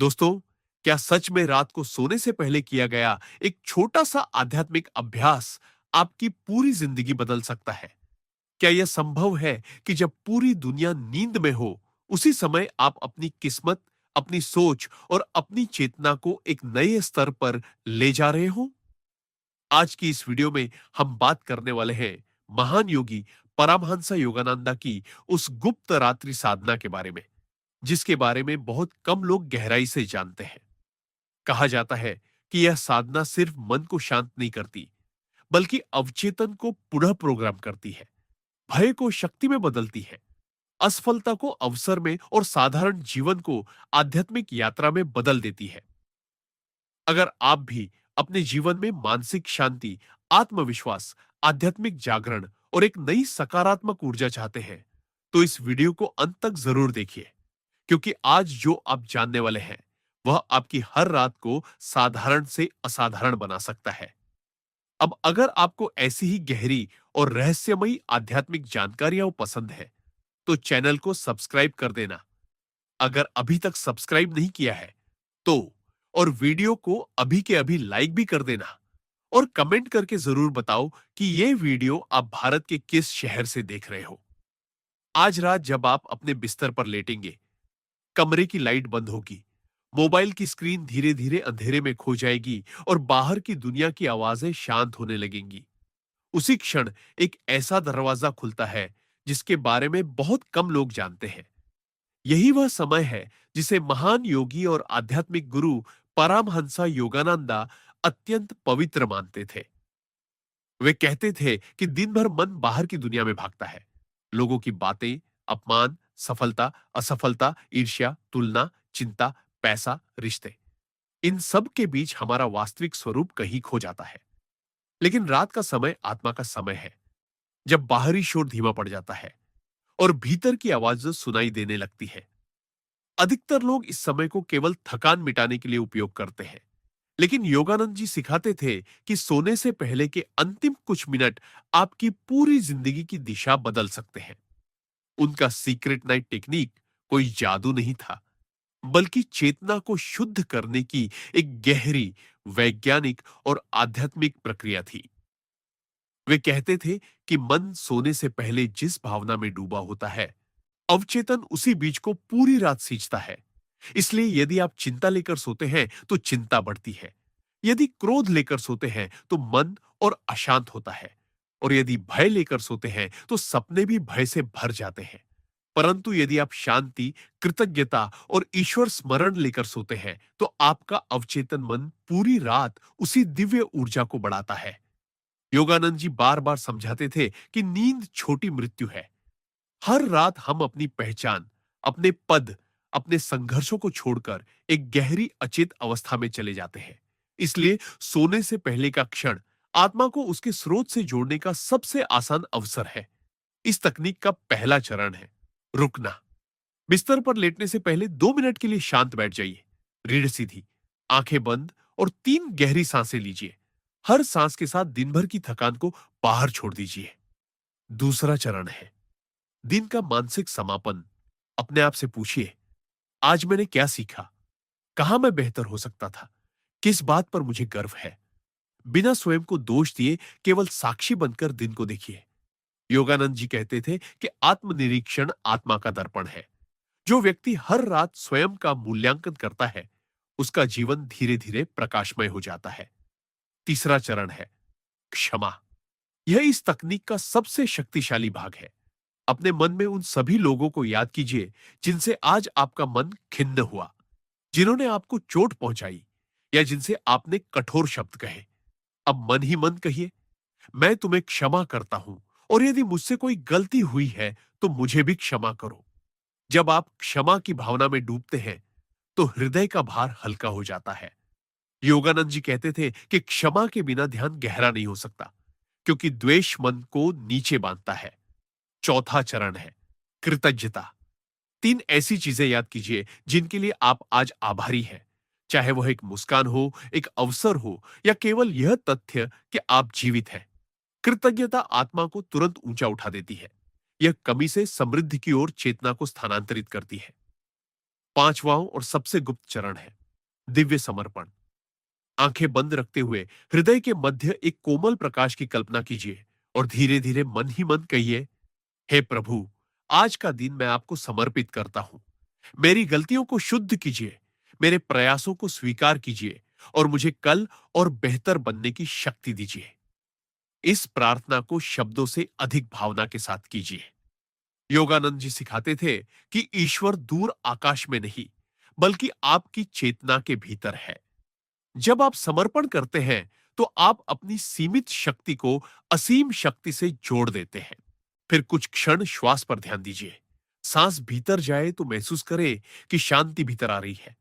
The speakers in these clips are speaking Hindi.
दोस्तों, क्या सच में रात को सोने से पहले किया गया एक छोटा सा आध्यात्मिक अभ्यास आपकी पूरी जिंदगी बदल सकता है? क्या यह संभव है कि जब पूरी दुनिया नींद में हो, उसी समय आप अपनी किस्मत, अपनी सोच और अपनी चेतना को एक नए स्तर पर ले जा रहे हो? आज की इस वीडियो में हम बात करने वाले हैं महान योगी परमहंस योगानंदा की उस गुप्त रात्रि साधना के बारे में, जिसके बारे में बहुत कम लोग गहराई से जानते हैं। कहा जाता है कि यह साधना सिर्फ मन को शांत नहीं करती, बल्कि अवचेतन को पुनः प्रोग्राम करती है, भय को शक्ति में बदलती है, असफलता को अवसर में और साधारण जीवन को आध्यात्मिक यात्रा में बदल देती है। अगर आप भी अपने जीवन में मानसिक शांति, आत्मविश्वास, आध्यात्मिक जागरण और एक नई सकारात्मक ऊर्जा चाहते हैं, तो इस वीडियो को अंत तक जरूर देखिए, क्योंकि आज जो आप जानने वाले हैं, वह आपकी हर रात को साधारण से असाधारण बना सकता है। अब अगर आपको ऐसी ही गहरी और रहस्यमयी आध्यात्मिक जानकारियां पसंद है, तो चैनल को सब्सक्राइब कर देना। अगर अभी तक सब्सक्राइब नहीं किया है, तो और वीडियो को अभी के अभी लाइक भी कर देना और कमेंट करके जरूर बताओ कि यह वीडियो आप भारत के किस शहर से देख रहे हो। आज रात जब आप अपने बिस्तर पर लेटेंगे, कमरे की लाइट बंद होगी, मोबाइल की स्क्रीन धीरे धीरे अंधेरे में खो जाएगी और बाहर की दुनिया की आवाजें शांत होने लगेंगी। उसी क्षण एक ऐसा दरवाजा खुलता है जिसके बारे में बहुत कम लोग जानते हैं। यही वह समय है जिसे महान योगी और आध्यात्मिक गुरु परमहंसा योगानंदा अत्यंत पवित्र मानते थे। वे कहते थे कि दिन भर मन बाहर की दुनिया में भागता है, लोगों की बातें, अपमान, सफलता, असफलता, ईर्ष्या, तुलना, चिंता, पैसा, रिश्ते, इन सब के बीच हमारा वास्तविक स्वरूप कहीं खो जाता है। लेकिन रात का समय आत्मा का समय है, जब बाहरी शोर धीमा पड़ जाता है और भीतर की आवाज सुनाई देने लगती है। अधिकतर लोग इस समय को केवल थकान मिटाने के लिए उपयोग करते हैं, लेकिन योगानंद जी सिखाते थे कि सोने से पहले के अंतिम कुछ मिनट आपकी पूरी जिंदगी की दिशा बदल सकते हैं। उनका सीक्रेट नाइट टेक्निक कोई जादू नहीं था, बल्कि चेतना को शुद्ध करने की एक गहरी वैज्ञानिक और आध्यात्मिक प्रक्रिया थी। वे कहते थे कि मन सोने से पहले जिस भावना में डूबा होता है, अवचेतन उसी बीज को पूरी रात सींचता है। इसलिए यदि आप चिंता लेकर सोते हैं तो चिंता बढ़ती है, यदि क्रोध लेकर सोते हैं तो मन और अशांत होता है, और यदि भय लेकर सोते हैं तो सपने भी भय से भर जाते हैं। परंतु यदि आप शांति, कृतज्ञता और ईश्वर स्मरण लेकर सोते हैं, तो आपका अवचेतन मन पूरी रात उसी दिव्य ऊर्जा को बढ़ाता है। योगानंद जी बार बार समझाते थे कि नींद छोटी मृत्यु है। हर रात हम अपनी पहचान, अपने पद, अपने संघर्षों को छोड़कर एक गहरी अचेत अवस्था में चले जाते हैं। इसलिए सोने से पहले का क्षण आत्मा को उसके स्रोत से जोड़ने का सबसे आसान अवसर है। इस तकनीक का पहला चरण है रुकना। बिस्तर पर लेटने से पहले 2 मिनट के लिए शांत बैठ जाइए। रीढ़ सीधी, आंखें बंद और 3 गहरी सांसें लीजिए। हर सांस के साथ दिन भर की थकान को बाहर छोड़ दीजिए। दूसरा चरण है दिन का मानसिक समापन। अपने आप से पूछिए, आज मैंने क्या सीखा? कहां मैं बेहतर हो सकता था? किस बात पर मुझे गर्व है? बिना स्वयं को दोष दिए केवल साक्षी बनकर दिन को देखिए। योगानंद जी कहते थे कि आत्मनिरीक्षण आत्मा का दर्पण है। जो व्यक्ति हर रात स्वयं का मूल्यांकन करता है, उसका जीवन धीरे धीरे प्रकाशमय हो जाता है। तीसरा चरण है क्षमा। यह इस तकनीक का सबसे शक्तिशाली भाग है। अपने मन में उन सभी लोगों को याद कीजिए जिनसे आज आपका मन खिन्न हुआ, जिन्होंने आपको चोट पहुंचाई या जिनसे आपने कठोर शब्द कहे। अब मन ही मन कहिए, मैं तुम्हें क्षमा करता हूं, और यदि मुझसे कोई गलती हुई है तो मुझे भी क्षमा करो। जब आप क्षमा की भावना में डूबते हैं, तो हृदय का भार हल्का हो जाता है। योगानंद जी कहते थे कि क्षमा के बिना ध्यान गहरा नहीं हो सकता, क्योंकि द्वेष मन को नीचे बांधता है। चौथा चरण है कृतज्ञता। 3 ऐसी चीजें याद कीजिए जिनके लिए आप आज आभारी हैं, चाहे वह एक मुस्कान हो, एक अवसर हो, या केवल यह तथ्य कि आप जीवित हैं। कृतज्ञता आत्मा को तुरंत ऊंचा उठा देती है। यह कमी से समृद्धि की ओर चेतना को स्थानांतरित करती है। पांचवां और सबसे गुप्त चरण है दिव्य समर्पण। आंखें बंद रखते हुए हृदय के मध्य एक कोमल प्रकाश की कल्पना कीजिए और धीरे धीरे मन ही मन कहिए, हे प्रभु, आज का दिन मैं आपको समर्पित करता हूं। मेरी गलतियों को शुद्ध कीजिए, मेरे प्रयासों को स्वीकार कीजिए और मुझे कल और बेहतर बनने की शक्ति दीजिए। इस प्रार्थना को शब्दों से अधिक भावना के साथ कीजिए। योगानंद जी सिखाते थे कि ईश्वर दूर आकाश में नहीं, बल्कि आपकी चेतना के भीतर है। जब आप समर्पण करते हैं, तो आप अपनी सीमित शक्ति को असीम शक्ति से जोड़ देते हैं। फिर कुछ क्षण श्वास पर ध्यान दीजिए। सांस भीतर जाए तो महसूस करें कि शांति भीतर आ रही है।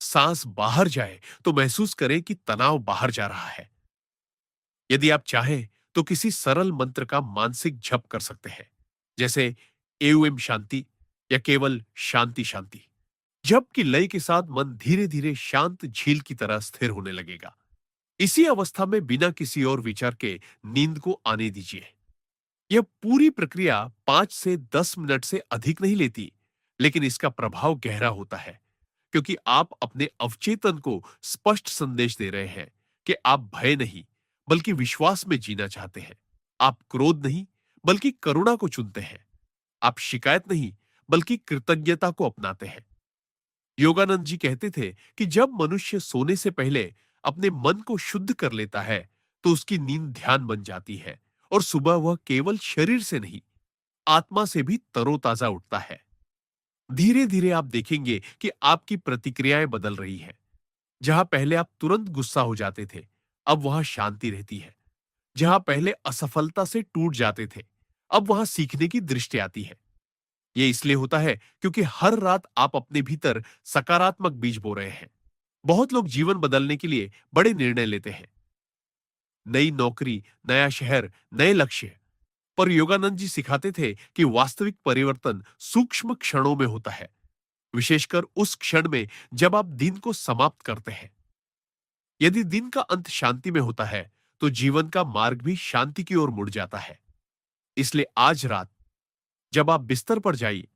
सांस बाहर जाए तो महसूस करें कि तनाव बाहर जा रहा है। यदि आप चाहें तो किसी सरल मंत्र का मानसिक जप कर सकते हैं, जैसे एओएम शांति या केवल शांति शांति। जप की लय के साथ मन धीरे धीरे शांत झील की तरह स्थिर होने लगेगा। इसी अवस्था में बिना किसी और विचार के नींद को आने दीजिए। यह पूरी प्रक्रिया 5 से 10 मिनट से अधिक नहीं लेती, लेकिन इसका प्रभाव गहरा होता है, क्योंकि आप अपने अवचेतन को स्पष्ट संदेश दे रहे हैं कि आप भय नहीं, बल्कि विश्वास में जीना चाहते हैं। आप क्रोध नहीं, बल्कि करुणा को चुनते हैं। आप शिकायत नहीं, बल्कि कृतज्ञता को अपनाते हैं। योगानंद जी कहते थे कि जब मनुष्य सोने से पहले अपने मन को शुद्ध कर लेता है, तो उसकी नींद ध्यान बन जाती है और सुबह वह केवल शरीर से नहीं, आत्मा से भी तरोताजा उठता है। धीरे धीरे आप देखेंगे कि आपकी प्रतिक्रियाएं बदल रही हैं। जहां पहले आप तुरंत गुस्सा हो जाते थे, अब वहां शांति रहती है। जहां पहले असफलता से टूट जाते थे, अब वहां सीखने की दृष्टि आती है। ये इसलिए होता है क्योंकि हर रात आप अपने भीतर सकारात्मक बीज बो रहे हैं। बहुत लोग जीवन बदलने के लिए बड़े निर्णय लेते हैं, नई नौकरी, नया शहर, नए लक्ष्य। पर योगानंद जी सिखाते थे कि वास्तविक परिवर्तन सूक्ष्म क्षणों में होता है, विशेषकर उस क्षण में जब आप दिन को समाप्त करते हैं। यदि दिन का अंत शांति में होता है, तो जीवन का मार्ग भी शांति की ओर मुड़ जाता है। इसलिए आज रात जब आप बिस्तर पर जाइए,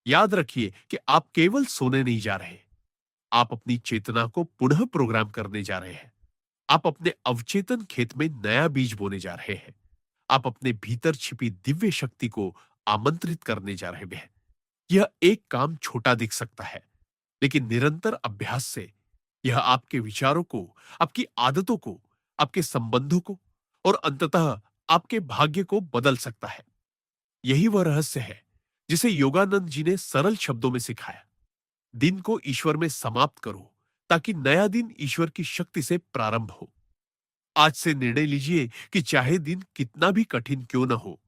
याद रखिए कि आप केवल सोने नहीं जा रहे, आप अपनी चेतना को पुनः प्रोग्राम करने जा रहे हैं। आप अपने अवचेतन खेत में नया बीज बोने जा रहे हैं। आप अपने भीतर छिपी दिव्य शक्ति को आमंत्रित करने जा रहे हैं। यह एक काम छोटा दिख सकता है, लेकिन निरंतर अभ्यास से यह आपके विचारों को, आपकी आदतों को, आपके संबंधों को और अंततः आपके भाग्य को बदल सकता है। यही वह रहस्य है जिसे योगानंद जी ने सरल शब्दों में सिखाया। दिन को ईश्वर में समाप्त करो, ताकि नया दिन ईश्वर की शक्ति से प्रारंभ हो। आज से निर्णय लीजिए कि चाहे दिन कितना भी कठिन क्यों न हो,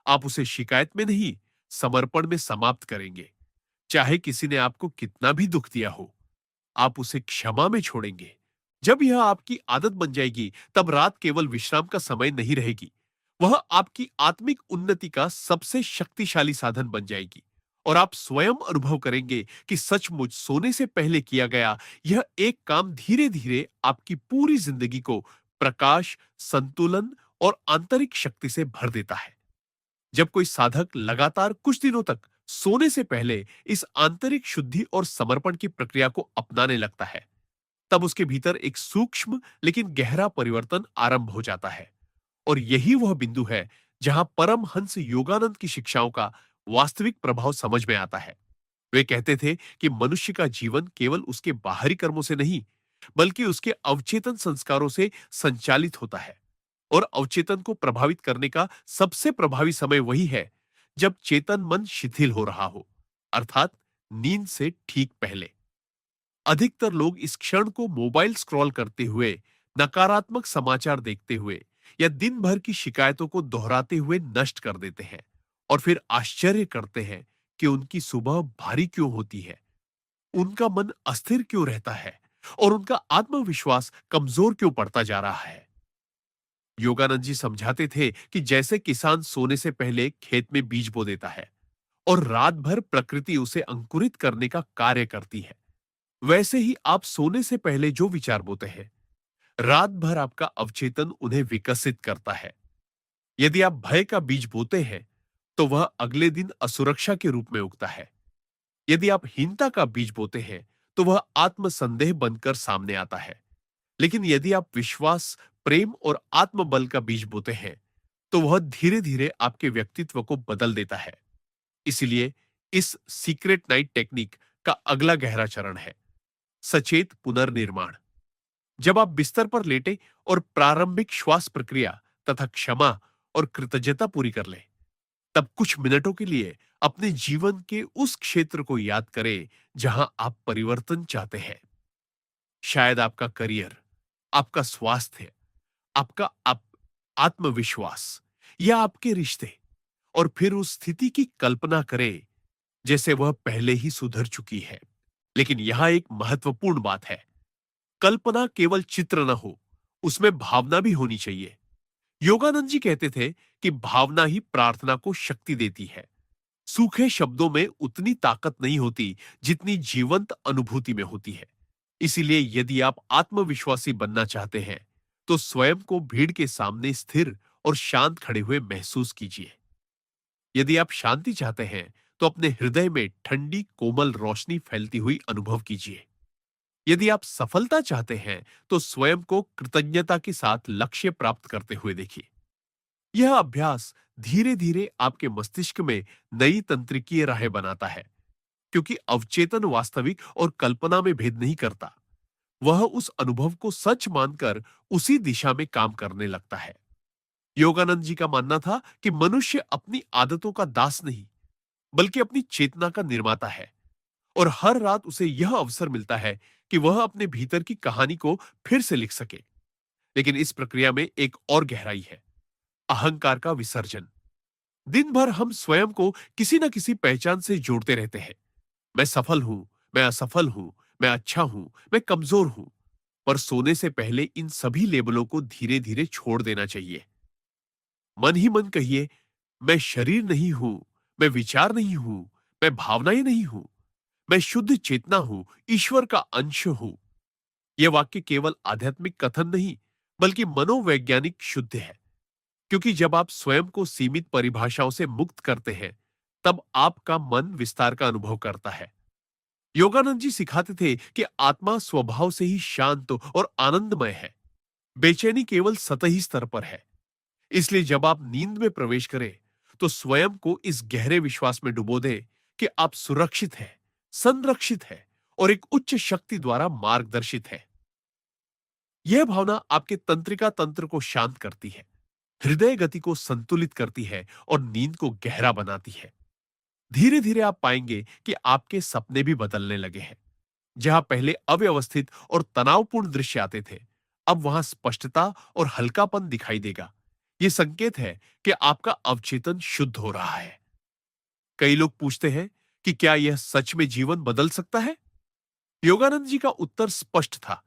आप उसे शिकायत में नहीं, समर्पण में समाप्त करेंगे। चाहे किसी ने आपको कितना भी दुख दिया हो, आप उसे क्षमा में छोड़ेंगे। जब यह आपकी आदत बन जाएगी, तब रात केवल विश्राम का समय नहीं रहेगी, वह आपकी आत्मिक उन्नति का सबसे शक्तिशाली साधन बन जाएगी। और आप स्वयं अनुभव करेंगे कि सचमुच सोने से पहले किया गया यह एक काम धीरे धीरे आपकी पूरी जिंदगी को प्रकाश, संतुलन और आंतरिक शक्ति से भर देता है। जब कोई साधक लगातार कुछ दिनों तक सोने से पहले इस आंतरिक शुद्धि और समर्पण की प्रक्रिया को अपनाने लगता है, तब उसके भीतर एक सूक्ष्म लेकिन गहरा परिवर्तन आरंभ हो जाता है। और यही वह बिंदु है जहां परमहंस योगानंद की शिक्षाओं का वास्तविक प्रभाव समझ में आता है। वे कहते थे कि मनुष्य का जीवन केवल उसके बाहरी कर्मों से नहीं, बल्कि उसके अवचेतन संस्कारों से संचालित होता है। और अवचेतन को प्रभावित करने का सबसे प्रभावी समय वही है जब चेतन मन शिथिल हो रहा हो, अर्थात नींद से ठीक पहले। अधिकतर लोग इस क्षण को मोबाइल स्क्रॉल करते हुए, नकारात्मक समाचार देखते हुए या दिन भर की शिकायतों को दोहराते हुए नष्ट कर देते हैं और फिर आश्चर्य करते हैं कि उनकी सुबह भारी क्यों होती है, उनका मन अस्थिर क्यों रहता है और उनका आत्मविश्वास कमजोर क्यों पड़ता जा रहा है। योगानंद जी समझाते थे कि जैसे किसान सोने से पहले खेत में बीज बो देता है और रात भर प्रकृति उसे अंकुरित करने का कार्य करती है, वैसे ही आप सोने से पहले जो विचार बोते हैं, रात भर आपका अवचेतन उन्हें विकसित करता है। यदि आप भय का बीज बोते हैं, तो वह अगले दिन असुरक्षा के रूप में उगता है। यदि आप हीनता का बीज बोते हैं, तो वह आत्मसंदेह बनकर सामने आता है। लेकिन यदि आप विश्वास, प्रेम और आत्मबल का बीज बोते हैं, तो वह धीरे धीरे आपके व्यक्तित्व को बदल देता है। इसलिए इस सीक्रेट नाइट टेक्निक का अगला गहरा चरण है सचेत पुनर्निर्माण। जब आप बिस्तर पर लेटे और प्रारंभिक श्वास प्रक्रिया तथा क्षमा और कृतज्ञता पूरी कर लें, तब कुछ मिनटों के लिए अपने जीवन के उस क्षेत्र को याद करें जहां आप परिवर्तन चाहते हैं। शायद आपका करियर, आपका स्वास्थ्य, आपका आत्मविश्वास या आपके रिश्ते। और फिर उस स्थिति की कल्पना करें जैसे वह पहले ही सुधर चुकी है। लेकिन यहां एक महत्वपूर्ण बात है, कल्पना केवल चित्र न हो, उसमें भावना भी होनी चाहिए। योगानंद जी कहते थे कि भावना ही प्रार्थना को शक्ति देती है। सूखे शब्दों में उतनी ताकत नहीं होती जितनी जीवंत अनुभूति में होती है। इसीलिए यदि आप आत्मविश्वासी बनना चाहते हैं, तो स्वयं को भीड़ के सामने स्थिर और शांत खड़े हुए महसूस कीजिए। यदि आप शांति चाहते हैं, तो अपने हृदय में ठंडी कोमल रोशनी फैलती हुई अनुभव कीजिए। यदि आप सफलता चाहते हैं, तो स्वयं को कृतज्ञता के साथ लक्ष्य प्राप्त करते हुए देखिए। यह अभ्यास धीरे धीरे आपके मस्तिष्क में नई तंत्रिकीय राहें बनाता है, क्योंकि अवचेतन वास्तविक और कल्पना में भेद नहीं करता। वह उस अनुभव को सच मानकर उसी दिशा में काम करने लगता है। योगानंद जी का मानना था कि मनुष्य अपनी आदतों का दास नहीं, बल्कि अपनी चेतना का निर्माता है। और हर रात उसे यह अवसर मिलता है कि वह अपने भीतर की कहानी को फिर से लिख सके। लेकिन इस प्रक्रिया में एक और गहराई है, अहंकार का विसर्जन। दिन भर हम स्वयं को किसी न किसी पहचान से जोड़ते रहते हैं। मैं सफल हूं, मैं असफल हूं, मैं अच्छा हूं, मैं कमजोर हूं। पर सोने से पहले इन सभी लेबलों को धीरे धीरे छोड़ देना चाहिए। मन ही मन कहिए, मैं शरीर नहीं हूं, मैं विचार नहीं हूं, मैं भावनाएं नहीं हूं, मैं शुद्ध चेतना हूं, ईश्वर का अंश हूं। यह वाक्य केवल आध्यात्मिक कथन नहीं, बल्कि मनोवैज्ञानिक शुद्ध है। क्योंकि जब आप स्वयं को सीमित परिभाषाओं से मुक्त करते हैं, तब आपका मन विस्तार का अनुभव करता है। योगानंद जी सिखाते थे कि आत्मा स्वभाव से ही शांत और आनंदमय है। बेचैनी केवल सतही स्तर पर है। इसलिए जब आप नींद में प्रवेश करें, तो स्वयं को इस गहरे विश्वास में डुबो दें कि आप सुरक्षित हैं, संरक्षित हैं और एक उच्च शक्ति द्वारा मार्गदर्शित है। यह भावना आपके तंत्रिका तंत्र को शांत करती है, हृदय गति को संतुलित करती है और नींद को गहरा बनाती है। धीरे धीरे आप पाएंगे कि आपके सपने भी बदलने लगे हैं। जहां पहले अव्यवस्थित और तनावपूर्ण दृश्य आते थे, अब वहां स्पष्टता और हल्कापन दिखाई देगा। यह संकेत है कि आपका अवचेतन शुद्ध हो रहा है। कई लोग पूछते हैं कि क्या यह सच में जीवन बदल सकता है? योगानंद जी का उत्तर स्पष्ट था,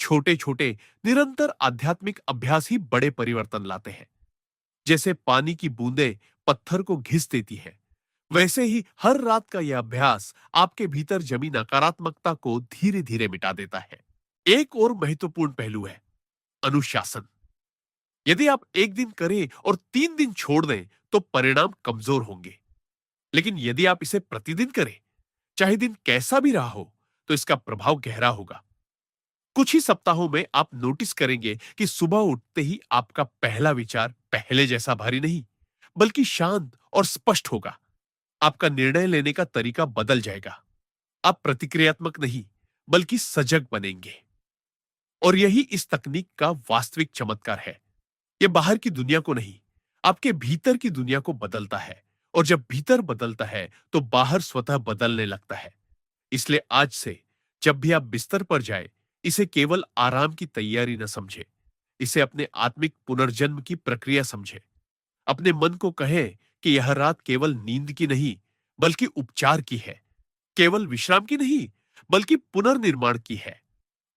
छोटे छोटे निरंतर आध्यात्मिक अभ्यास ही बड़े परिवर्तन लाते हैं। जैसे पानी की बूंदें पत्थर को घिस देती है, वैसे ही हर रात का यह अभ्यास आपके भीतर जमी नकारात्मकता को धीरे धीरे मिटा देता है। एक और महत्वपूर्ण पहलू है अनुशासन। यदि आप एक दिन करें और 3 दिन छोड़ दें, तो परिणाम कमजोर होंगे। लेकिन यदि आप इसे प्रतिदिन करें, चाहे दिन कैसा भी रहा हो, तो इसका प्रभाव गहरा होगा। कुछ ही सप्ताहों में आप नोटिस करेंगे कि सुबह उठते ही आपका पहला विचार पहले जैसा भारी नहीं, बल्कि शांत और स्पष्ट होगा। आपका निर्णय लेने का तरीका बदल जाएगा। आप प्रतिक्रियात्मक नहीं, बल्कि सजग बनेंगे। और यही इस तकनीक का वास्तविक चमत्कार है। यह बाहर की दुनिया को नहीं, आपके भीतर की दुनिया को बदलता है। और जब भीतर बदलता है, तो बाहर स्वतः बदलने लगता है। इसलिए आज से जब भी आप बिस्तर पर जाए, इसे केवल आराम की तैयारी न समझे, इसे अपने आत्मिक पुनर्जन्म की प्रक्रिया समझे। अपने मन को कहे कि यह रात केवल नींद की नहीं, बल्कि उपचार की है। केवल विश्राम की नहीं, बल्कि पुनर्निर्माण की है।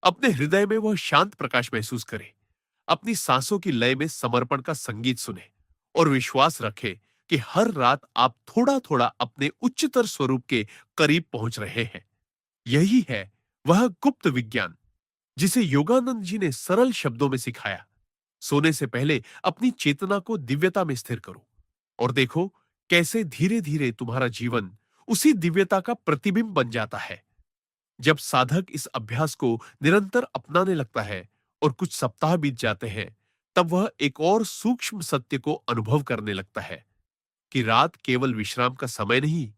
अपने हृदय में वह शांत प्रकाश महसूस करें, अपनी सांसों की लय में समर्पण का संगीत सुने और विश्वास रखें कि हर रात आप थोड़ा थोड़ा अपने उच्चतर स्वरूप के करीब पहुंच रहे हैं। यही है वह गुप्त विज्ञान जिसे योगानंद जी ने सरल शब्दों में सिखाया। सोने से पहले अपनी चेतना को दिव्यता में स्थिर करो और देखो कैसे धीरे धीरे तुम्हारा जीवन उसी दिव्यता का प्रतिबिंब बन जाता है। जब साधक इस अभ्यास को निरंतर अपनाने लगता है और कुछ सप्ताह बीत जाते हैं, तब वह एक और सूक्ष्म सत्य को अनुभव करने लगता है कि रात केवल विश्राम का समय नहीं,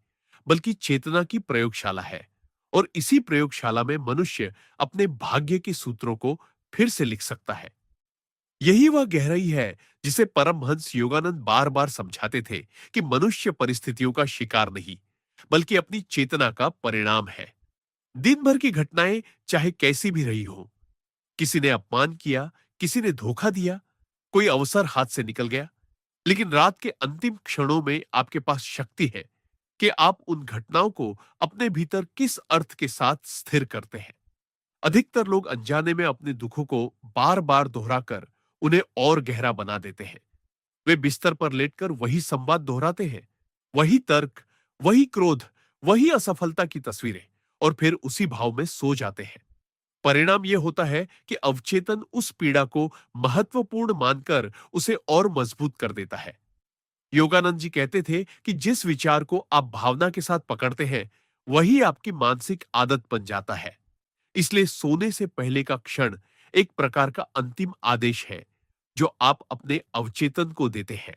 बल्कि चेतना की प्रयोगशाला है। और इसी प्रयोगशाला में मनुष्य अपने भाग्य के सूत्रों को फिर से लिख सकता है। यही वह गहराई है जिसे परमहंस योगानंद बार बार समझाते थे कि मनुष्य परिस्थितियों का शिकार नहीं, बल्कि अपनी चेतना का परिणाम है। दिन भर की घटनाएं चाहे कैसी भी रही हो, किसी ने अपमान किया, किसी ने धोखा दिया, कोई अवसर हाथ से निकल गया, लेकिन रात के अंतिम क्षणों में आपके पास शक्ति है कि आप उन घटनाओं को अपने भीतर किस अर्थ के साथ स्थिर करते हैं। अधिकतर लोग अनजाने में अपने दुखों को बार बार दोहराकर उन्हें और गहरा बना देते हैं। वे बिस्तर पर लेटकर वही संवाद दोहराते हैं, वही तर्क, वही क्रोध, वही असफलता की तस्वीरें, और फिर उसी भाव में सो जाते हैं। परिणाम यह होता है कि अवचेतन उस पीड़ा को महत्वपूर्ण मानकर उसे और मजबूत कर देता है। योगानंद जी कहते थे कि जिस विचार को आप भावना के साथ पकड़ते हैं, वही आपकी मानसिक आदत बन जाता है। इसलिए सोने से पहले का क्षण एक प्रकार का अंतिम आदेश है जो आप अपने अवचेतन को देते हैं।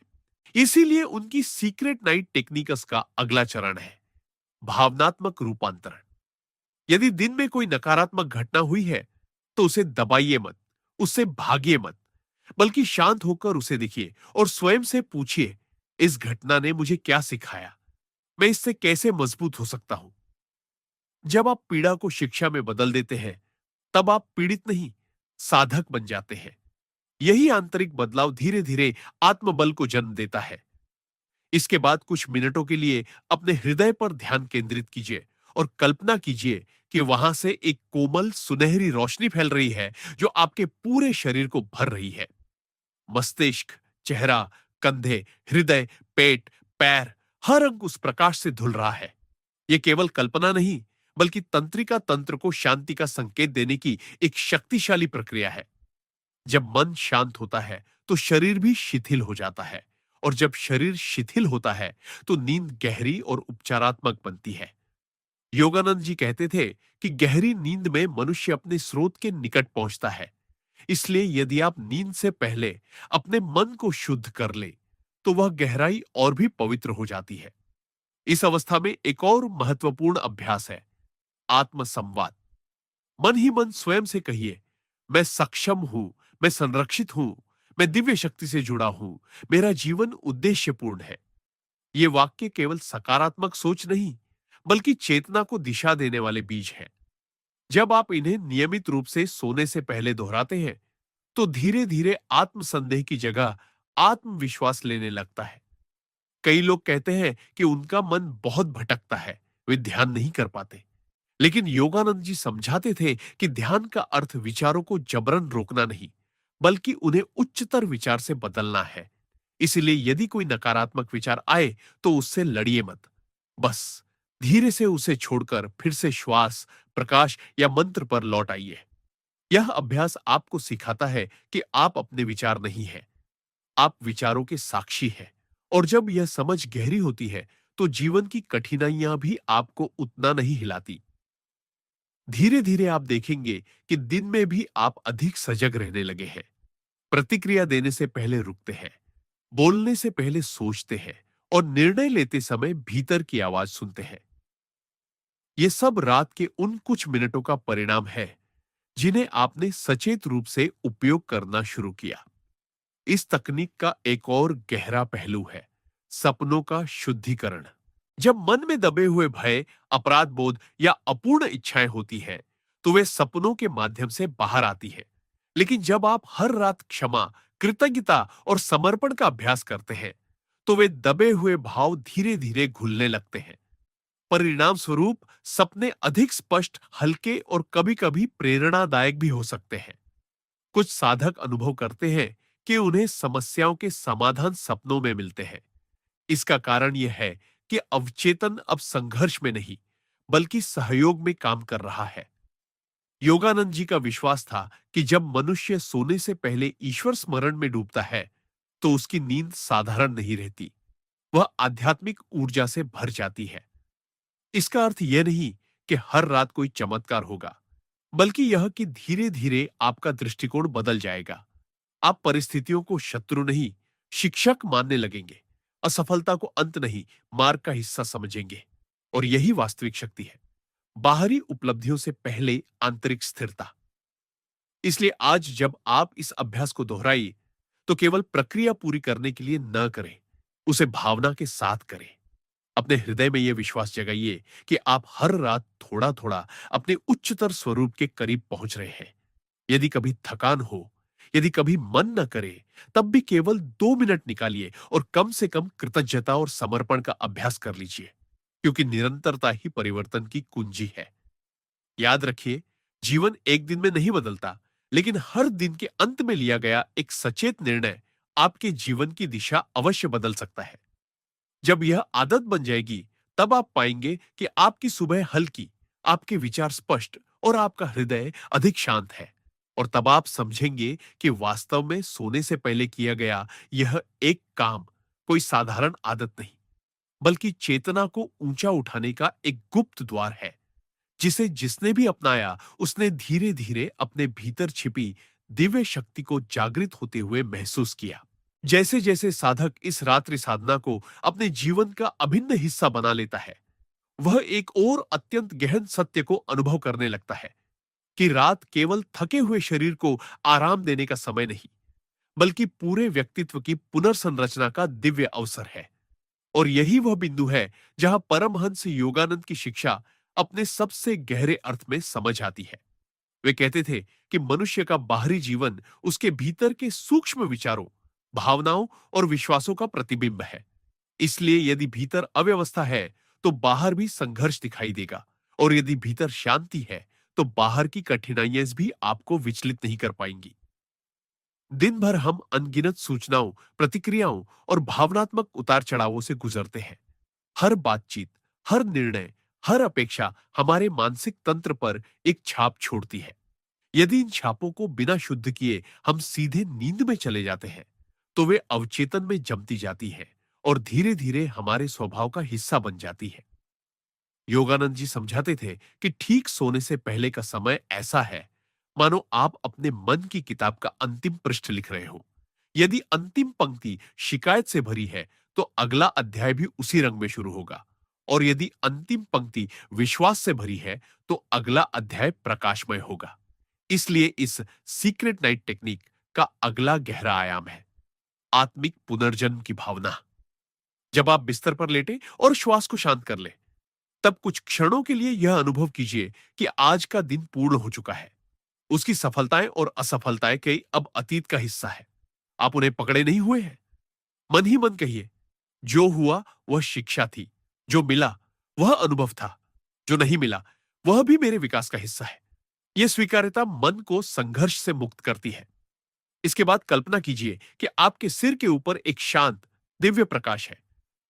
इसीलिए उनकी सीक्रेट नाइट टेक्निकस का अगला चरण है भावनात्मक रूपांतरण। यदि दिन में कोई नकारात्मक घटना हुई है, तो उसे दबाइए मत, उससे भागिए मत, बल्कि शांत होकर उसे देखिए और स्वयं से पूछिए, इस घटना ने मुझे क्या सिखाया? मैं इससे कैसे मजबूत हो सकता हूं? जब आप पीड़ा को शिक्षा में बदल देते हैं, तब आप पीड़ित नहीं, साधक बन जाते हैं। यही आंतरिक बदलाव धीरे धीरे आत्मबल को जन्म देता है। इसके बाद कुछ मिनटों के लिए अपने हृदय पर ध्यान केंद्रित कीजिए और कल्पना कीजिए कि वहां से एक कोमल सुनहरी रोशनी फैल रही है जो आपके पूरे शरीर को भर रही है। मस्तिष्क, चेहरा, कंधे, हृदय, पेट, पैर, हर अंग उस प्रकाश से धुल रहा है। यह केवल कल्पना नहीं, बल्कि तंत्रिका तंत्र को शांति का संकेत देने की एक शक्तिशाली प्रक्रिया है। जब मन शांत होता है तो शरीर भी शिथिल हो जाता है, और जब शरीर शिथिल होता है तो नींद गहरी और उपचारात्मक बनती है। योगानंद जी कहते थे कि गहरी नींद में मनुष्य अपने स्रोत के निकट पहुंचता है। इसलिए यदि आप नींद से पहले अपने मन को शुद्ध कर ले, तो वह गहराई और भी पवित्र हो जाती है। इस अवस्था में एक और महत्वपूर्ण अभ्यास है आत्म संवाद। मन ही मन स्वयं से कहिए, मैं सक्षम हूं, मैं संरक्षित हूं, मैं दिव्य शक्ति से जुड़ा हूं, मेरा जीवन उद्देश्यपूर्ण है। ये वाक्य केवल सकारात्मक सोच नहीं, बल्कि चेतना को दिशा देने वाले बीज हैं। जब आप इन्हें नियमित रूप से सोने से पहले दोहराते हैं, तो धीरे धीरे आत्मसंदेह की जगह आत्मविश्वास लेने लगता है। कई लोग कहते हैं कि उनका मन बहुत भटकता है, वे ध्यान नहीं कर पाते। लेकिन योगानंद जी समझाते थे कि ध्यान का अर्थ विचारों को जबरन रोकना नहीं, बल्कि उन्हें उच्चतर विचार से बदलना है। इसलिए यदि कोई नकारात्मक विचार आए, तो उससे लड़िए मत। बस धीरे से उसे छोड़कर फिर से श्वास, प्रकाश या मंत्र पर लौट आइए। यह अभ्यास आपको सिखाता है कि आप अपने विचार नहीं हैं, आप विचारों के साक्षी हैं। और जब यह समझ गहरी होती है, तो जीवन की कठिनाइयां भी आपको उतना नहीं हिलाती। धीरे धीरे आप देखेंगे कि दिन में भी आप अधिक सजग रहने लगे हैं, प्रतिक्रिया देने से पहले रुकते हैं, बोलने से पहले सोचते हैं, और निर्णय लेते समय भीतर की आवाज सुनते हैं। ये सब रात के उन कुछ मिनटों का परिणाम है जिन्हें आपने सचेत रूप से उपयोग करना शुरू किया। इस तकनीक का एक और गहरा पहलू है सपनों का शुद्धिकरण। जब मन में दबे हुए भय, अपराध बोध या अपूर्ण इच्छाएं होती हैं, तो वे सपनों के माध्यम से बाहर आती है। लेकिन जब आप हर रात क्षमा, कृतज्ञता और समर्पण का अभ्यास करते हैं, तो वे दबे हुए भाव धीरे धीरे घुलने लगते हैं। परिणाम स्वरूप सपने अधिक स्पष्ट, हल्के और कभी-कभी प्रेरणादायक भी हो सकते हैं। कुछ साधक अनुभव करते हैं कि उन्हें समस्याओं के समाधान सपनों में मिलते हैं। इसका कारण यह है कि अवचेतन अब संघर्ष में नहीं, बल्कि सहयोग में काम कर रहा है। योगानंद जी का विश्वास था कि जब मनुष्य सोने से पहले ईश्वर स्मरण में डूबता है, तो उसकी नींद साधारण नहीं रहती, वह आध्यात्मिक ऊर्जा से भर जाती है। इसका अर्थ यह नहीं कि हर रात कोई चमत्कार होगा, बल्कि यह कि धीरे-धीरे आपका दृष्टिकोण बदल जाएगा। आप परिस्थितियों को शत्रु नहीं, शिक्षक मानने लगेंगे। असफलता को अंत नहीं, मार्ग का हिस्सा समझेंगे। और यही वास्तविक शक्ति है। बाहरी उपलब्धियों से पहले आंतरिक स्थिरता। इसलिए आज जब आप इस अभ्यास को दोहराइए, तो केवल प्रक्रिया पूरी करने के लिए न करें, उसे भावना के साथ करें। अपने हृदय में यह विश्वास जगाइए कि आप हर रात थोड़ा-थोड़ा अपने उच्चतर स्वरूप के करीब पहुंच रहे हैं। यदि कभी थकान हो, यदि कभी मन न करे, तब भी केवल 2 मिनट निकालिए और कम से कम कृतज्ञता और समर्पण का अभ्यास कर लीजिए, क्योंकि निरंतरता ही परिवर्तन की कुंजी है। याद रखिए, जीवन एक दिन में नहीं बदलता, लेकिन हर दिन के अंत में लिया गया एक सचेत निर्णय आपके जीवन की दिशा अवश्य बदल सकता है। जब यह आदत बन जाएगी, तब आप पाएंगे कि आपकी सुबह हल्की, आपके विचार स्पष्ट और आपका हृदय अधिक शांत है। और तब आप समझेंगे कि वास्तव में सोने से पहले किया गया यह एक काम कोई साधारण आदत नहीं, बल्कि चेतना को ऊंचा उठाने का एक गुप्त द्वार है, जिसे जिसने भी अपनाया, उसने धीरे-धीरे अपने भीतर छिपी दिव्य शक्ति को जागृत होते हुए महसूस किया। जैसे-जैसे साधक इस रात्रि साधना को अपने जीवन का अभिन्न हिस्सा बना लेता है, वह एक और अत्यंत गहन सत्य को अनुभव करने लगता है कि रात केवल थके हुए शरीर को आराम देने का समय नहीं, बल्कि पूरे व्यक्तित्व की पुनर्संरचना का दिव्य अवसर है। और यही वह बिंदु है जहां परमहंस योगानंद की शिक्षा अपने सबसे गहरे अर्थ में समझ आती है। वे कहते थे कि मनुष्य का बाहरी जीवन उसके भीतर के सूक्ष्म विचारों, भावनाओं और विश्वासों का प्रतिबिंब है। इसलिए यदि भीतर अव्यवस्था है, तो बाहर भी संघर्ष दिखाई देगा, और यदि भीतर शांति है, तो बाहर की कठिनाइयां भी आपको विचलित नहीं कर पाएंगी। दिन भर हम अनगिनत सूचनाओं, प्रतिक्रियाओं और भावनात्मक उतार चढ़ावों से गुजरते हैं। हर बातचीत, हर निर्णय, हर अपेक्षा हमारे मानसिक तंत्र पर एक छाप छोड़ती है। यदि इन छापों को बिना शुद्ध किए हम सीधे नींद में चले जाते हैं, तो वे अवचेतन में जमती जाती है और धीरे-धीरे हमारे स्वभाव का हिस्सा बन जाती है। योगानंद जी समझाते थे कि ठीक सोने से पहले का समय ऐसा है, मानो आप अपने मन की किताब का अंतिम पृष्ठ लिख रहे हो। यदि अंतिम पंक्ति शिकायत से भरी है, तो अगला अध्याय भी उसी रंग में शुरू होगा। और यदि अंतिम पंक्ति विश्वास से भरी है, तो अगला अध्याय प्रकाशमय होगा। इसलिए इस सीक्रेट नाइट टेक्निक का अगला गहरा आयाम है आत्मिक पुनर्जन्म की भावना। जब आप बिस्तर पर लेटे और श्वास को शांत कर ले, तब कुछ क्षणों के लिए यह अनुभव कीजिए कि आज का दिन पूर्ण हो चुका है। उसकी सफलताएं और असफलताएं कई अब अतीत का हिस्सा है। आप उन्हें पकड़े नहीं हुए हैं। मन ही मन कहिए, जो हुआ वह शिक्षा थी, जो मिला वह अनुभव था, जो नहीं मिला वह भी मेरे विकास का हिस्सा है। यह स्वीकार्यता मन को संघर्ष से मुक्त करती है। इसके बाद कल्पना कीजिए कि आपके सिर के ऊपर एक शांत, दिव्य प्रकाश है,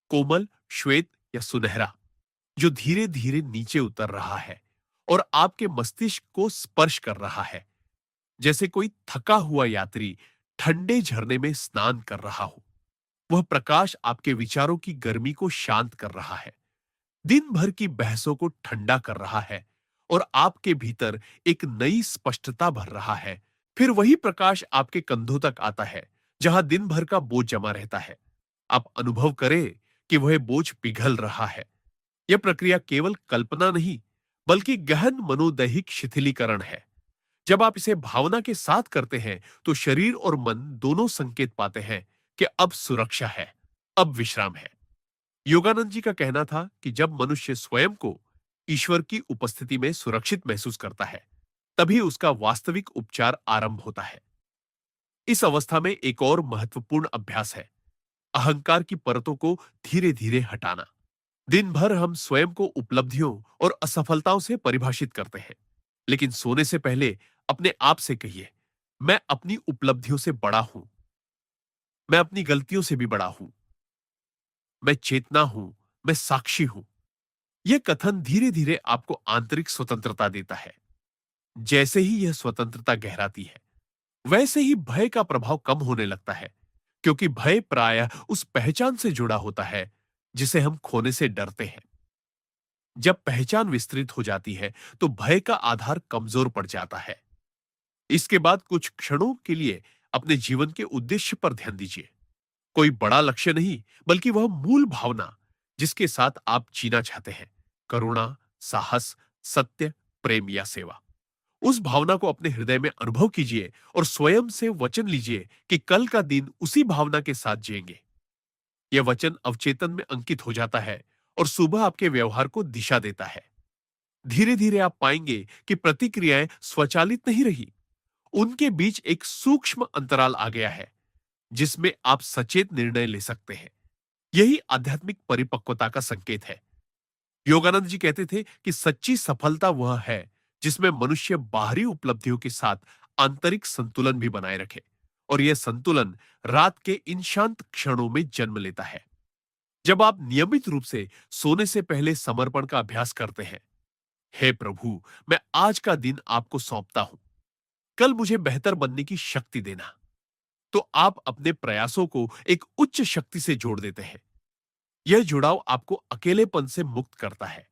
कोमल, श्वेत या सुनहरा, जो धीरे-धीरे नीचे उतर रहा है और आपके मस्तिष्क को स्पर्श कर रहा है, जैसे कोई थका हुआ यात्री ठंडे झरने में स्नान कर रहा हो। वह प्रकाश आपके विचारों की गर्मी को शांत कर रहा है, दिन भर की बहसों को ठंडा कर रहा है और आपके भीतर एक नई स्पष्टता भर रहा है। फिर वही प्रकाश आपके कंधों तक आता है, जहां दिन भर का बोझ जमा रहता है। आप अनुभव करें कि वह बोझ पिघल रहा है। यह प्रक्रिया केवल कल्पना नहीं, बल्कि गहन मनोदैहिक शिथिलीकरण है। जब आप इसे भावना के साथ करते हैं, तो शरीर और मन दोनों संकेत पाते हैं कि अब सुरक्षा है, अब विश्राम है। योगानंद जी का कहना था कि जब मनुष्य स्वयं को ईश्वर की उपस्थिति में सुरक्षित महसूस करता है, तभी उसका वास्तविक उपचार आरंभ होता है। इस अवस्था में एक और महत्वपूर्ण अभ्यास है, अहंकार की परतों को धीरे-धीरे हटाना। दिन भर हम स्वयं को उपलब्धियों और असफलताओं से परिभाषित करते हैं, लेकिन सोने से पहले अपने आप से कहिए, मैं अपनी उपलब्धियों से बड़ा हूं, मैं अपनी गलतियों से भी बड़ा हूं, मैं चेतना हूं, मैं साक्षी हूं। यह कथन धीरे-धीरे आपको आंतरिक स्वतंत्रता देता है। जैसे ही यह स्वतंत्रता गहराती है, वैसे ही भय का प्रभाव कम होने लगता है, क्योंकि भय प्रायः उस पहचान से जुड़ा होता है जिसे हम खोने से डरते हैं। जब पहचान विस्तृत हो जाती है तो भय का आधार कमजोर पड़ जाता है। इसके बाद कुछ क्षणों के लिए अपने जीवन के उद्देश्य पर ध्यान दीजिए। कोई बड़ा लक्ष्य नहीं, बल्कि वह मूल भावना जिसके साथ आप जीना चाहते हैं। करुणा, साहस, सत्य, प्रेम या सेवा। उस भावना को अपने हृदय में अनुभव कीजिए और स्वयं से वचन लीजिए कि कल का दिन उसी भावना के साथ जिएंगे। यह वचन अवचेतन में अंकित हो जाता है और सुबह आपके व्यवहार को दिशा देता है। धीरे धीरे आप पाएंगे कि प्रतिक्रियाएं स्वचालित नहीं रही, उनके बीच एक सूक्ष्म अंतराल आ गया है जिसमें आप सचेत निर्णय ले सकते हैं। यही आध्यात्मिक परिपक्वता का संकेत है। योगानंद जी कहते थे कि सच्ची सफलता वह है जिसमें मनुष्य बाहरी उपलब्धियों के साथ आंतरिक संतुलन भी बनाए रखे, और यह संतुलन रात के इन शांत क्षणों में जन्म लेता है। जब आप नियमित रूप से सोने से पहले समर्पण का अभ्यास करते हैं, हे प्रभु, मैं आज का दिन आपको सौंपता हूं, कल मुझे बेहतर बनने की शक्ति देना, तो आप अपने प्रयासों को एक उच्च शक्ति से जोड़ देते हैं। यह जुड़ाव आपको अकेलेपन से मुक्त करता है।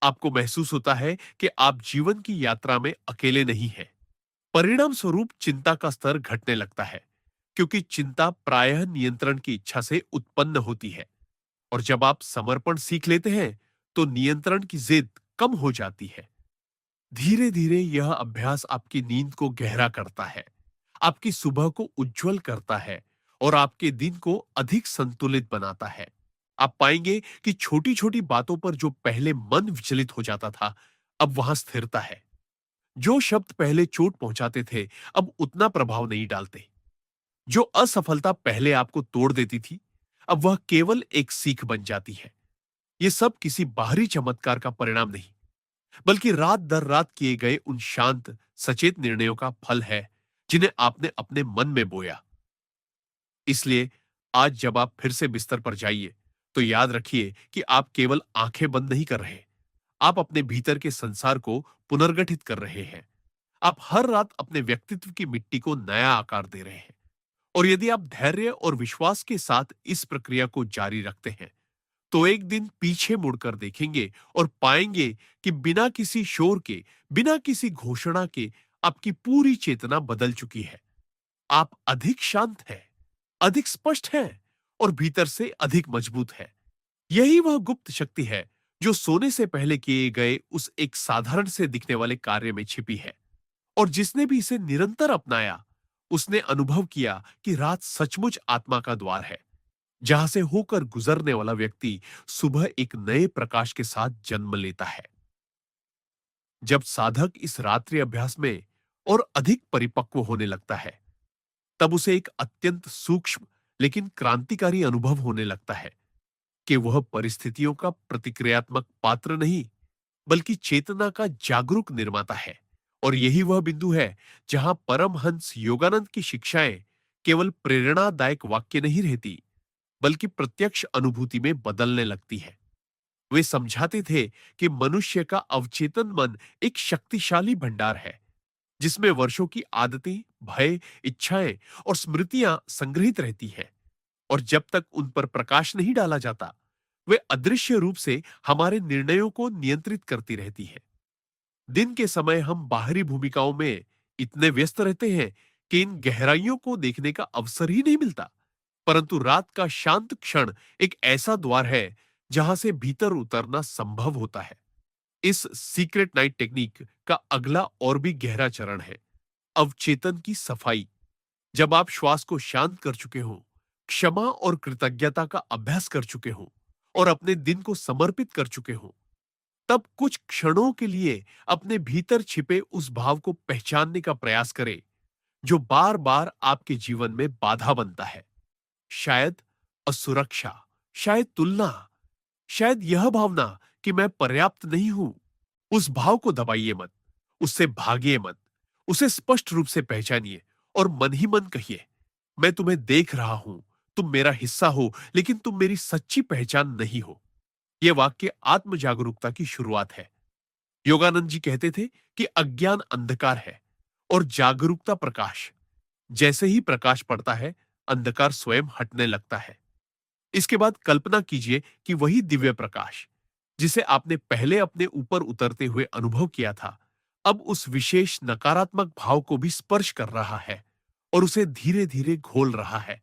आपको महसूस होता है कि आप जीवन की यात्रा में अकेले नहीं हैं। परिणाम स्वरूप चिंता का स्तर घटने लगता है, क्योंकि चिंता प्रायः नियंत्रण की इच्छा से उत्पन्न होती है। और जब आप समर्पण सीख लेते हैं, तो नियंत्रण की जिद कम हो जाती है। धीरे धीरे यह अभ्यास आपकी नींद को गहरा करता है, आपकी सुबह को उज्जवल करता है और आपके दिन को अधिक संतुलित बनाता है। आप पाएंगे कि छोटी छोटी बातों पर जो पहले मन विचलित हो जाता था, अब वहां स्थिरता है। जो शब्द पहले चोट पहुंचाते थे, अब उतना प्रभाव नहीं डालते। जो असफलता पहले आपको तोड़ देती थी, अब वह केवल एक सीख बन जाती है। ये सब किसी बाहरी चमत्कार का परिणाम नहीं, बल्कि रात दर रात किए गए उन शांत, सचेत निर्णयों का फल है जिन्हें आपने अपने मन में बोया। इसलिए आज जब आप फिर से बिस्तर पर जाइए, तो याद रखिए कि आप केवल आंखें बंद नहीं कर रहे, आप अपने भीतर के संसार को पुनर्गठित कर रहे हैं। आप हर रात अपने व्यक्तित्व की मिट्टी को नया आकार दे रहे हैं। और यदि आप धैर्य और विश्वास के साथ इस प्रक्रिया को जारी रखते हैं, तो एक दिन पीछे मुड़कर देखेंगे और पाएंगे कि बिना किसी शोर के, बिना किसी घोषणा के, आपकी पूरी चेतना बदल चुकी है। आप अधिक शांत हैं, अधिक स्पष्ट हैं और भीतर से अधिक मजबूत है। यही वह गुप्त शक्ति है जो सोने से पहले किए गए उस एक साधारण से दिखने वाले कार्य में छिपी है। और जिसने भी इसे निरंतर अपनाया, उसने अनुभव किया कि रात सचमुच आत्मा का द्वार है, जहां से होकर गुजरने वाला व्यक्ति सुबह एक नए प्रकाश के साथ जन्म लेता है। जब साधक इस रात्रि अभ्यास में और अधिक परिपक्व होने लगता है, तब उसे एक अत्यंत सूक्ष्म लेकिन क्रांतिकारी अनुभव होने लगता है कि वह परिस्थितियों का प्रतिक्रियात्मक पात्र नहीं, बल्कि चेतना का जागरूक निर्माता है। और यही वह बिंदु है जहां परमहंस योगानंद की शिक्षाएं केवल प्रेरणादायक वाक्य नहीं रहती, बल्कि प्रत्यक्ष अनुभूति में बदलने लगती है। वे समझाते थे कि मनुष्य का अवचेतन मन एक शक्तिशाली भंडार है, जिसमें वर्षों की आदतें, भय, इच्छाएं और स्मृतियां संग्रहित रहती हैं। और जब तक उन पर प्रकाश नहीं डाला जाता, वे अदृश्य रूप से हमारे निर्णयों को नियंत्रित करती रहती है। दिन के समय हम बाहरी भूमिकाओं में इतने व्यस्त रहते हैं कि इन गहराइयों को देखने का अवसर ही नहीं मिलता। परंतु रात का शांत क्षण एक ऐसा द्वार है जहां से भीतर उतरना संभव होता है। इस सीक्रेट नाइट टेक्निक का अगला और भी गहरा चरण है अवचेतन की सफाई। जब आप श्वास को शांत कर चुके हो, क्षमा और कृतज्ञता का अभ्यास कर चुके हो और अपने दिन को समर्पित कर चुके हो, तब कुछ क्षणों के लिए अपने भीतर छिपे उस भाव को पहचानने का प्रयास करें जो बार बार आपके जीवन में बाधा बनता है। शायद असुरक्षा, शायद तुलना, शायद यह भावना कि मैं पर्याप्त नहीं हूं। उस भाव को दबाइए मत, उससे भागिए मत, उसे स्पष्ट रूप से पहचानिए और मन ही मन कहिए, मैं तुम्हें देख रहा हूं, तुम मेरा हिस्सा हो, लेकिन तुम मेरी सच्ची पहचान नहीं हो। यह वाक्य आत्म जागरूकता की शुरुआत है। योगानंद जी कहते थे कि अज्ञान अंधकार है और जागरूकता प्रकाश। जैसे ही प्रकाश पड़ता है, अंधकार स्वयं हटने लगता है। इसके बाद कल्पना कीजिए कि वही दिव्य प्रकाश जिसे आपने पहले अपने ऊपर उतरते हुए अनुभव किया था, अब उस विशेष नकारात्मक भाव को भी स्पर्श कर रहा है और उसे धीरे धीरे घोल रहा है,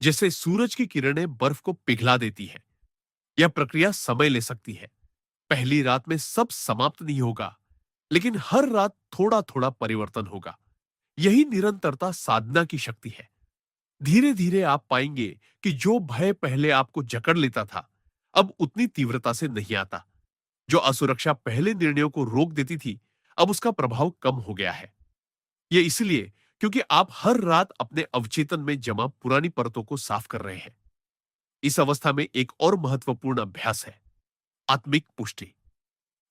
जैसे सूरज की किरणें बर्फ को पिघला देती है। यह प्रक्रिया समय ले सकती है। पहली रात में सब समाप्त नहीं होगा, लेकिन हर रात थोड़ा थोड़ा परिवर्तन होगा। यही निरंतरता साधना की शक्ति है। धीरे धीरे आप पाएंगे कि जो भय पहले आपको जकड़ लेता था, अब उतनी तीव्रता से नहीं आता। जो असुरक्षा पहले निर्णयों को रोक देती थी, अब उसका प्रभाव कम हो गया है। यह इसलिए क्योंकि आप हर रात अपने अवचेतन में जमा पुरानी परतों को साफ कर रहे हैं। इस अवस्था में एक और महत्वपूर्ण अभ्यास है, आत्मिक पुष्टि।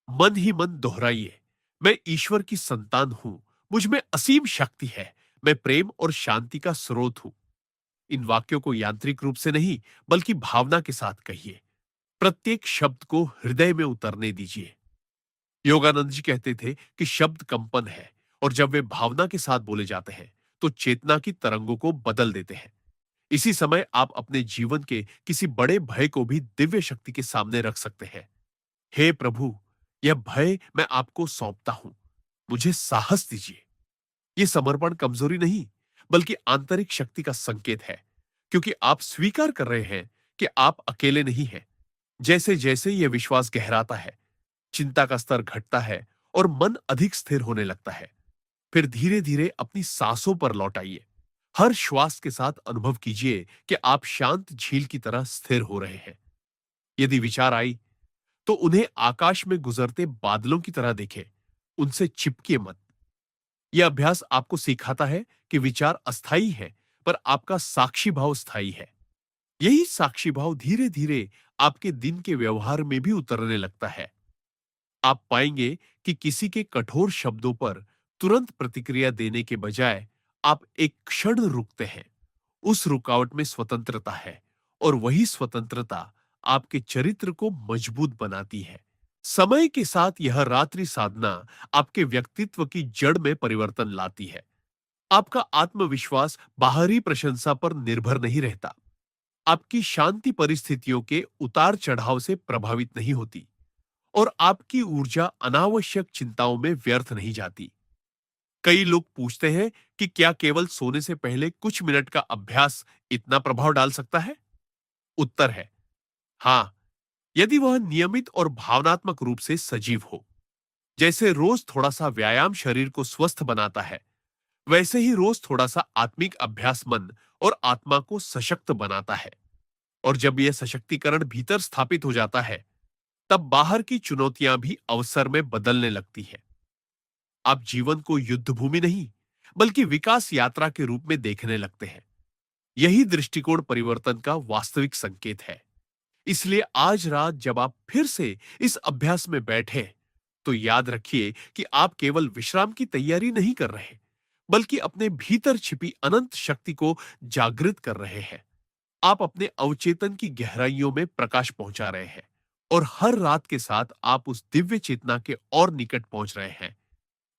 मन ही मन दोहराइए, मैं ईश्वर की संतान हूं, मुझ में असीम शक्ति है, मैं प्रेम और शांति का स्रोत हूं। इन वाक्यों को यांत्रिक रूप से नहीं, बल्कि भावना के साथ कहिए। प्रत्येक शब्द को हृदय में उतरने दीजिए। योगानंद जी कहते थे कि शब्द कंपन है, और जब वे भावना के साथ बोले जाते हैं तो चेतना की तरंगों को बदल देते हैं। इसी समय आप अपने जीवन के किसी बड़े भय को भी दिव्य शक्ति के सामने रख सकते हैं। हे प्रभु, यह भय मैं आपको सौंपता हूं, मुझे साहस दीजिए। यह समर्पण कमजोरी नहीं, बल्कि आंतरिक शक्ति का संकेत है, क्योंकि आप स्वीकार कर रहे हैं कि आप अकेले नहीं हैं। जैसे जैसे यह विश्वास गहराता है, चिंता का स्तर घटता है और मन अधिक स्थिर होने लगता है। फिर धीरे धीरे अपनी सांसों पर लौट आइए। हर श्वास के साथ अनुभव कीजिए कि आप शांत झील की तरह स्थिर हो रहे हैं। यदि विचार आई, तो उन्हें आकाश में गुजरते बादलों की तरह देखें, उनसे चिपकिए मत। यह अभ्यास आपको सिखाता है कि विचार अस्थायी है, पर आपका साक्षी भाव स्थायी है। यही साक्षी भाव धीरे धीरे आपके दिन के व्यवहार में भी उतरने लगता है। आप पाएंगे कि किसी के कठोर शब्दों पर तुरंत प्रतिक्रिया देने के बजाय आप एक क्षण रुकते हैं। उस रुकावट में स्वतंत्रता है, और वही स्वतंत्रता आपके चरित्र को मजबूत बनाती है। समय के साथ यह रात्रि साधना आपके व्यक्तित्व की जड़ में परिवर्तन लाती है। आपका आत्मविश्वास बाहरी प्रशंसा पर निर्भर नहीं रहता। आपकी शांति परिस्थितियों के उतार चढ़ाव से प्रभावित नहीं होती, और आपकी ऊर्जा अनावश्यक चिंताओं में व्यर्थ नहीं जाती। कई लोग पूछते हैं कि क्या केवल सोने से पहले कुछ मिनट का अभ्यास इतना प्रभाव डाल सकता है? उत्तर है हाँ, यदि वह नियमित और भावनात्मक रूप से सजीव हो। जैसे रोज थोड़ा सा व्यायाम शरीर को स्वस्थ बनाता है, वैसे ही रोज थोड़ा सा आत्मिक अभ्यास मन और आत्मा को सशक्त बनाता है। और जब यह सशक्तिकरण भीतर स्थापित हो जाता है, तब बाहर की चुनौतियां भी अवसर में बदलने लगती है। आप जीवन को युद्ध भूमि नहीं, बल्कि विकास यात्रा के रूप में देखने लगते हैं। यही दृष्टिकोण परिवर्तन का वास्तविक संकेत है। इसलिए आज रात जब आप फिर से इस अभ्यास में बैठे, तो याद रखिए कि आप केवल विश्राम की तैयारी नहीं कर रहे, बल्कि अपने भीतर छिपी अनंत शक्ति को जागृत कर रहे हैं। आप अपने अवचेतन की गहराइयों में प्रकाश पहुंचा रहे हैं, और हर रात के साथ आप उस दिव्य चेतना के और निकट पहुंच रहे हैं,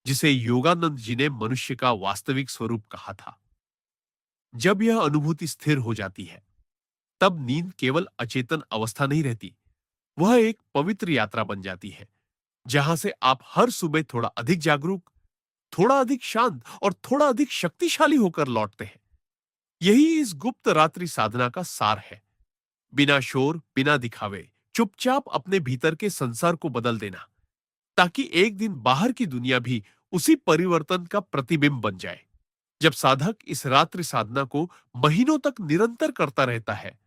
जिसे योगानंद जी ने मनुष्य का वास्तविक स्वरूप कहा था। जब यह अनुभूति स्थिर हो जाती है, तब नींद केवल अचेतन अवस्था नहीं रहती, वह एक पवित्र यात्रा बन जाती है, जहां से आप हर सुबह थोड़ा अधिक जागरूक, थोड़ा अधिक शांत और थोड़ा अधिक शक्तिशाली होकर लौटते हैं। यही इस गुप्त रात्रि साधना का सार है। बिना शोर, बिना दिखावे, चुपचाप अपने भीतर के संसार को बदल देना, ताकि एक दिन बाहर की दुनिया भी उसी परिवर्तन का प्रतिबिंब बन जाए। जब साधक इस रात्रि साधना को महीनों तक निरंतर करता रहता है,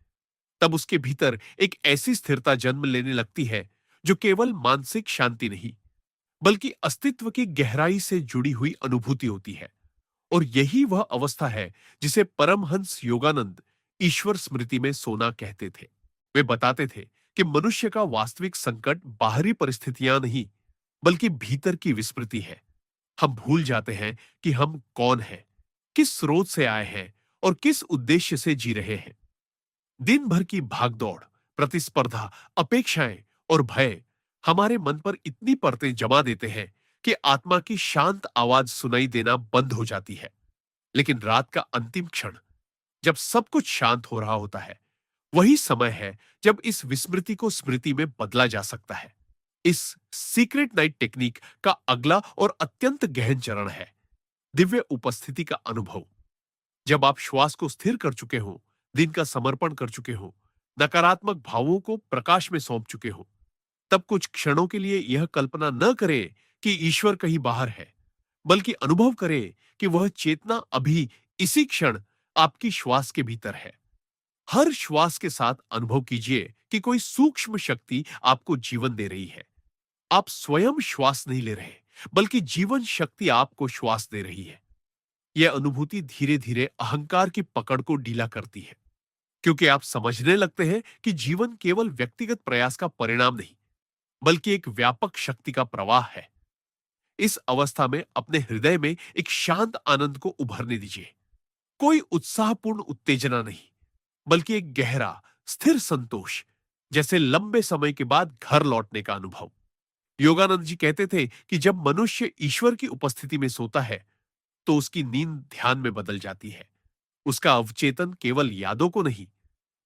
तब उसके भीतर एक ऐसी स्थिरता जन्म लेने लगती है, जो केवल मानसिक शांति नहीं, बल्कि अस्तित्व की गहराई से जुड़ी हुई अनुभूति होती है। और यही वह अवस्था है जिसे परमहंस योगानंद ईश्वर स्मृति में सोना कहते थे। वे बताते थे कि मनुष्य का वास्तविक संकट बाहरी परिस्थितियां नहीं, बल्कि भीतर की विस्मृति है। हम भूल जाते हैं कि हम कौन हैं, किस स्रोत से आए हैं और किस उद्देश्य से जी रहे हैं। दिन भर की भागदौड़, प्रतिस्पर्धा, अपेक्षाएं और भय हमारे मन पर इतनी परतें जमा देते हैं कि आत्मा की शांत आवाज सुनाई देना बंद हो जाती है। लेकिन रात का अंतिम क्षण, जब सब कुछ शांत हो रहा होता है, वही समय है जब इस विस्मृति को स्मृति में बदला जा सकता है। इस सीक्रेट नाइट टेक्निक का अगला और अत्यंत गहन चरण है दिव्य उपस्थिति का अनुभव। जब आप श्वास को स्थिर कर चुके हो, दिन का समर्पण कर चुके हो, नकारात्मक भावों को प्रकाश में सौंप चुके हो, तब कुछ क्षणों के लिए यह कल्पना न करें कि ईश्वर कहीं बाहर है, बल्कि अनुभव करें कि वह चेतना अभी इसी क्षण आपकी श्वास के भीतर है। हर श्वास के साथ अनुभव कीजिए कि कोई सूक्ष्म शक्ति आपको जीवन दे रही है। आप स्वयं श्वास नहीं ले रहे, बल्कि जीवन शक्ति आपको श्वास दे रही है। यह अनुभूति धीरे धीरे अहंकार की पकड़ को ढीला करती है, क्योंकि आप समझने लगते हैं कि जीवन केवल व्यक्तिगत प्रयास का परिणाम नहीं, बल्कि एक व्यापक शक्ति का प्रवाह है। इस अवस्था में अपने हृदय में एक शांत आनंद को उभरने दीजिए। कोई उत्साहपूर्ण उत्तेजना नहीं, बल्कि एक गहरा, स्थिर संतोष, जैसे लंबे समय के बाद घर लौटने का अनुभव। योगानंद जी कहते थे कि जब मनुष्य ईश्वर की उपस्थिति में सोता है, तो उसकी नींद ध्यान में बदल जाती है। उसका अवचेतन केवल यादों को नहीं,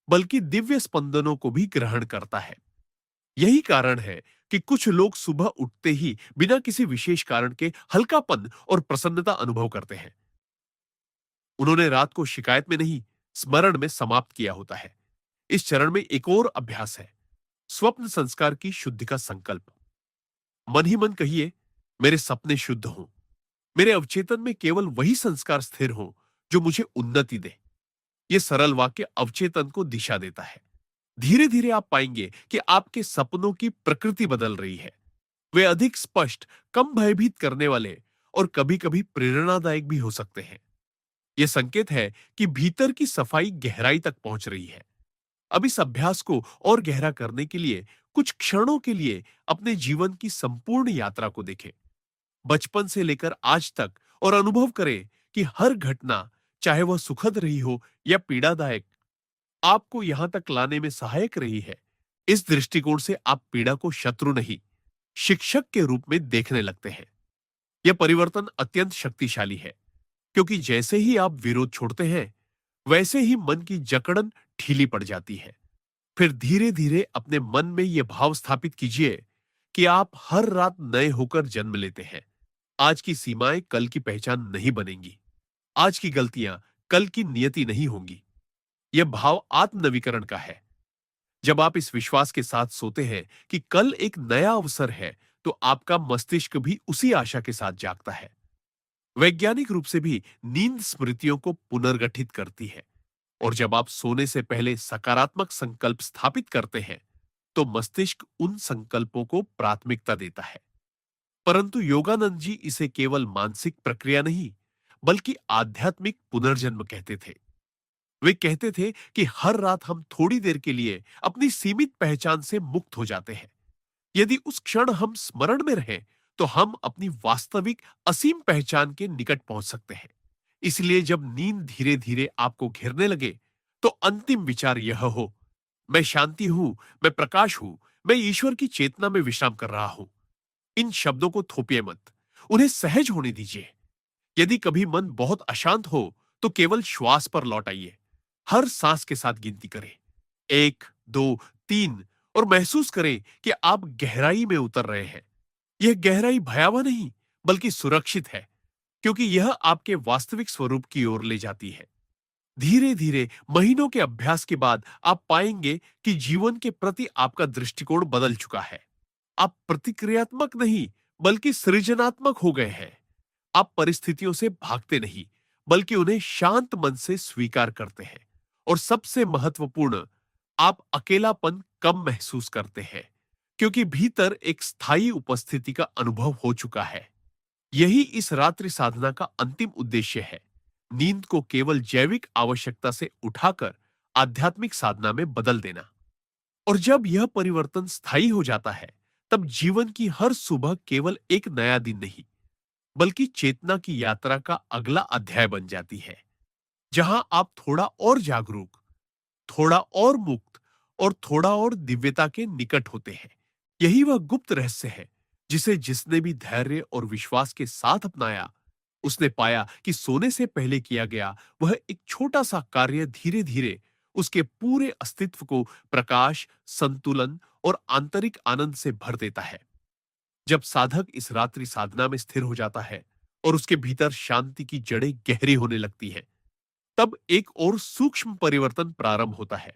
बल्कि दिव्य स्पंदनों को भी ग्रहण करता है। यही कारण है कि कुछ लोग सुबह उठते ही बिना किसी विशेष कारण के हल्कापन और प्रसन्नता अनुभव करते हैं। उन्होंने रात को शिकायत में नहीं, स्मरण में समाप्त किया होता है। इस चरण में एक और अभ्यास है, स्वप्न संस्कार की शुद्धि का संकल्प। मन ही मन कहिए, मेरे सपने शुद्ध हों, मेरे अवचेतन में केवल वही संस्कार स्थिर हो जो मुझे उन्नति दे। यह सरल वाक्य अवचेतन को दिशा देता है। धीरे धीरे आप पाएंगे कि आपके सपनों की प्रकृति बदल रही है। वे अधिक स्पष्ट, कम भयभीत करने वाले और कभी कभी प्रेरणादायक भी हो सकते हैं। यह संकेत है कि भीतर की सफाई गहराई तक पहुंच रही है। अब इस अभ्यास को और गहरा करने के लिए कुछ क्षणों के लिए अपने जीवन की संपूर्ण यात्रा को देखें, बचपन से लेकर आज तक, और अनुभव करें कि हर घटना, चाहे वह सुखद रही हो या पीड़ादायक, आपको यहां तक लाने में सहायक रही है। इस दृष्टिकोण से आप पीड़ा को शत्रु नहीं, शिक्षक के रूप में देखने लगते हैं। यह परिवर्तन अत्यंत शक्तिशाली है, क्योंकि जैसे ही आप विरोध छोड़ते हैं, वैसे ही मन की जकड़न ढीली पड़ जाती है। फिर धीरे धीरे अपने मन में यह भाव स्थापित कीजिए कि आप हर रात नए होकर जन्म लेते हैं। आज की सीमाएं कल की पहचान नहीं बनेंगी। आज की गलतियां कल की नियति नहीं होंगी। यह भाव आत्मनवीकरण का है। जब आप इस विश्वास के साथ सोते हैं कि कल एक नया अवसर है, तो आपका मस्तिष्क भी उसी आशा के साथ जागता है। वैज्ञानिक रूप से भी नींद स्मृतियों को पुनर्गठित करती है, और जब आप सोने से पहले सकारात्मक संकल्प स्थापित करते हैं, तो मस्तिष्क उन संकल्पों को प्राथमिकता देता है। परंतु योगानंद जी इसे केवल मानसिक प्रक्रिया नहीं, बल्कि आध्यात्मिक पुनर्जन्म कहते थे। वे कहते थे कि हर रात हम थोड़ी देर के लिए अपनी सीमित पहचान से मुक्त हो जाते हैं। यदि उस क्षण हम स्मरण में रहें, तो हम अपनी वास्तविक असीम पहचान के निकट पहुंच सकते हैं। इसलिए जब नींद धीरे धीरे आपको घेरने लगे, तो अंतिम विचार यह हो, मैं शांति हूं, मैं प्रकाश हूं, मैं ईश्वर की चेतना में विश्राम कर रहा हूं। इन शब्दों को थोपिए मत, उन्हें सहज होने दीजिए। यदि कभी मन बहुत अशांत हो, तो केवल श्वास पर लौट आइए। हर सांस के साथ गिनती करें, 1, 2, 3, और महसूस करें कि आप गहराई में उतर रहे हैं। यह गहराई भयावह नहीं, बल्कि सुरक्षित है, क्योंकि यह आपके वास्तविक स्वरूप की ओर ले जाती है। धीरे धीरे महीनों के अभ्यास के बाद आप पाएंगे कि जीवन के प्रति आपका दृष्टिकोण बदल चुका है। आप प्रतिक्रियात्मक नहीं, बल्कि सृजनात्मक हो गए हैं। आप परिस्थितियों से भागते नहीं, बल्कि उन्हें शांत मन से स्वीकार करते हैं। और सबसे महत्वपूर्ण, आप अकेलापन कम महसूस करते हैं, क्योंकि भीतर एक स्थायी उपस्थिति का अनुभव हो चुका है। यही इस रात्रि साधना का अंतिम उद्देश्य है, नींद को केवल जैविक आवश्यकता से उठाकर आध्यात्मिक साधना में बदल देना। और जब यह परिवर्तन स्थायी हो जाता है, तब जीवन की हर सुबह केवल एक नया दिन नहीं, बल्कि चेतना की यात्रा का अगला अध्याय बन जाती है, जहां आप थोड़ा और जागरूक, थोड़ा और मुक्त, और थोड़ा और दिव्यता के निकट होते हैं। यही वह गुप्त रहस्य है, जिसे जिसने भी धैर्य और विश्वास के साथ अपनाया, उसने पाया कि सोने से पहले किया गया वह एक छोटा सा कार्य धीरे धीरे उसके पूरे अस्तित्व को प्रकाश, संतुलन और आंतरिक आनंद से भर देता है। जब साधक इस रात्रि साधना में स्थिर हो जाता है और उसके भीतर शांति की जड़ें गहरी होने लगती हैं, तब एक और सूक्ष्म परिवर्तन प्रारंभ होता है।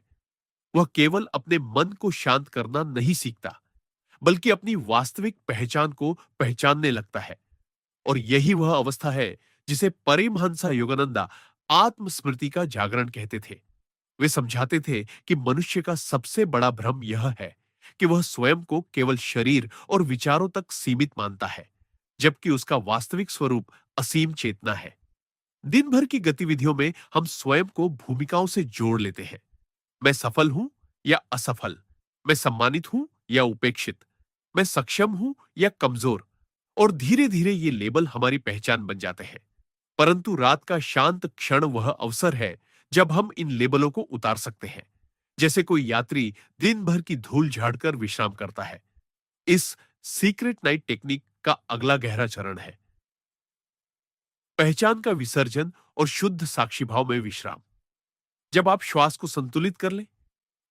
वह केवल अपने मन को शांत करना नहीं सीखता, बल्कि अपनी वास्तविक पहचान को पहचानने लगता है। और यही वह अवस्था है जिसे परमहंस योगानंदा आत्मस्मृति का जागरण कहते थे। वे समझाते थे कि मनुष्य का सबसे बड़ा भ्रम यह है कि वह स्वयं को केवल शरीर और विचारों तक सीमित मानता है, जबकि उसका वास्तविक स्वरूप असीम चेतना है। दिन भर की गतिविधियों में हम स्वयं को भूमिकाओं से जोड़ लेते हैं। मैं सफल हूं या असफल, मैं सम्मानित हूं या उपेक्षित, मैं सक्षम हूं या कमजोर, और धीरे धीरे ये लेबल हमारी पहचान बन जाते हैं। परंतु रात का शांत क्षण वह अवसर है जब हम इन लेबलों को उतार सकते हैं, जैसे कोई यात्री दिन भर की धूल झाड़कर विश्राम करता है। इस सीक्रेट नाइट टेक्निक का अगला गहरा चरण है पहचान का विसर्जन और शुद्ध साक्षी भाव में विश्राम। जब आप श्वास को संतुलित कर लें,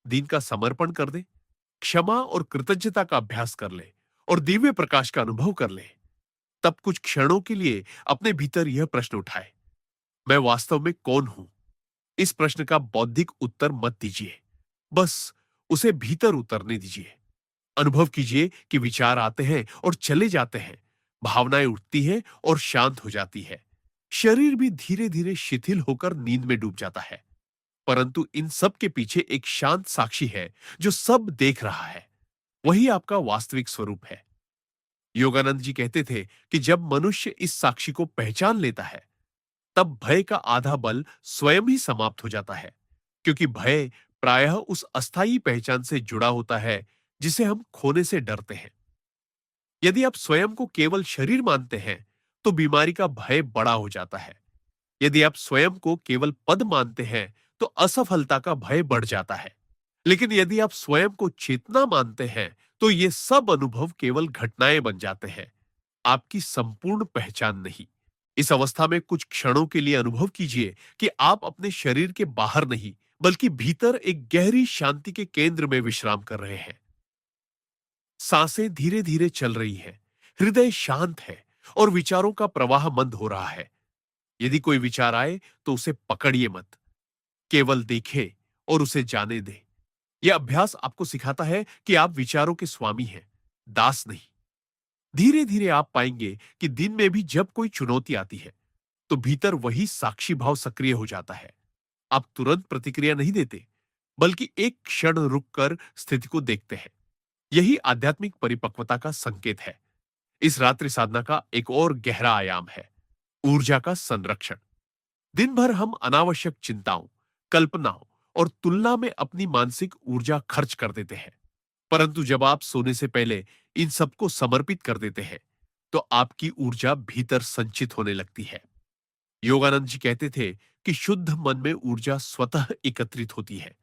दिन का समर्पण कर दें, क्षमा और कृतज्ञता का अभ्यास कर लें और दिव्य प्रकाश का अनुभव कर लें, तब कुछ क्षणों के लिए अपने भीतर यह प्रश्न उठाए, मैं वास्तव में कौन हूं? इस प्रश्न का बौद्धिक उत्तर मत दीजिए, बस उसे भीतर उतरने दीजिए। अनुभव कीजिए कि विचार आते हैं और चले जाते हैं, भावनाएं उठती हैं और शांत हो जाती है। शरीर भी धीरे धीरे शिथिल होकर नींद में डूब जाता है। परंतु इन सब के पीछे एक शांत साक्षी है जो सब देख रहा है। वही आपका वास्तविक स्वरूप है। योगानंद जी कहते थे कि जब मनुष्य इस साक्षी को पहचान लेता है, तब भय का आधा बल स्वयं ही समाप्त हो जाता है, क्योंकि भय प्रायः उस अस्थायी पहचान से जुड़ा होता है जिसे हम खोने से डरते हैं। यदि आप स्वयं को केवल शरीर मानते हैं, तो बीमारी का भय बड़ा हो जाता है। यदि आप स्वयं को केवल पद मानते हैं, तो असफलता का भय बढ़ जाता है। लेकिन यदि आप स्वयं को चेतना मानते हैं, तो ये सब अनुभव केवल घटनाएं बन जाते हैं, आपकी संपूर्ण पहचान नहीं। इस अवस्था में कुछ क्षणों के लिए अनुभव कीजिए कि आप अपने शरीर के बाहर नहीं, बल्कि भीतर एक गहरी शांति के केंद्र में विश्राम कर रहे हैं। सांसें धीरे धीरे चल रही हैं, हृदय शांत है और विचारों का प्रवाह मंद हो रहा है। यदि कोई विचार आए तो उसे पकड़िए मत, केवल देखें और उसे जाने दें। यह अभ्यास आपको सिखाता है कि आप विचारों के स्वामी हैं, दास नहीं। धीरे धीरे आप पाएंगे कि दिन में भी जब कोई चुनौती आती है, तो भीतर वही साक्षी भाव सक्रिय हो जाता है। आप तुरंत प्रतिक्रिया नहीं देते, बल्कि एक क्षण रुककर स्थिति को देखते हैं। यही आध्यात्मिक परिपक्वता का संकेत है। इस रात्रि साधना का एक और गहरा आयाम है ऊर्जा का संरक्षण। दिन भर हम अनावश्यक चिंताओं, कल्पनाओं और तुलना में अपनी मानसिक ऊर्जा खर्च कर देते हैं। परंतु जब आप सोने से पहले इन सबको समर्पित कर देते हैं, तो आपकी ऊर्जा भीतर संचित होने लगती है। योगानंद जी कहते थे कि शुद्ध मन में ऊर्जा स्वतः एकत्रित होती है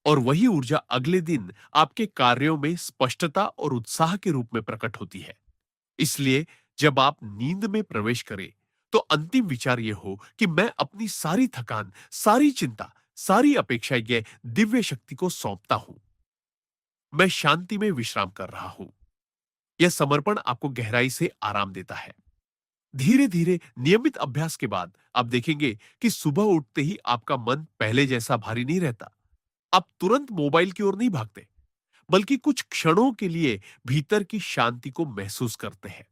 और वही ऊर्जा अगले दिन आपके कार्यों में स्पष्टता और उत्साह के रूप में प्रकट होती है। इसलिए जब आप नींद में प्रवेश करें, तो अंतिम विचार यह हो कि मैं अपनी सारी थकान, सारी चिंता, सारी अपेक्षा ये दिव्य शक्ति को सौंपता हूं। मैं शांति में विश्राम कर रहा हूं। यह समर्पण आपको गहराई से आराम देता है। धीरे धीरे नियमित अभ्यास के बाद आप देखेंगे कि सुबह उठते ही आपका मन पहले जैसा भारी नहीं रहता। आप तुरंत मोबाइल की ओर नहीं भागते, बल्कि कुछ क्षणों के लिए भीतर की शांति को महसूस करते हैं।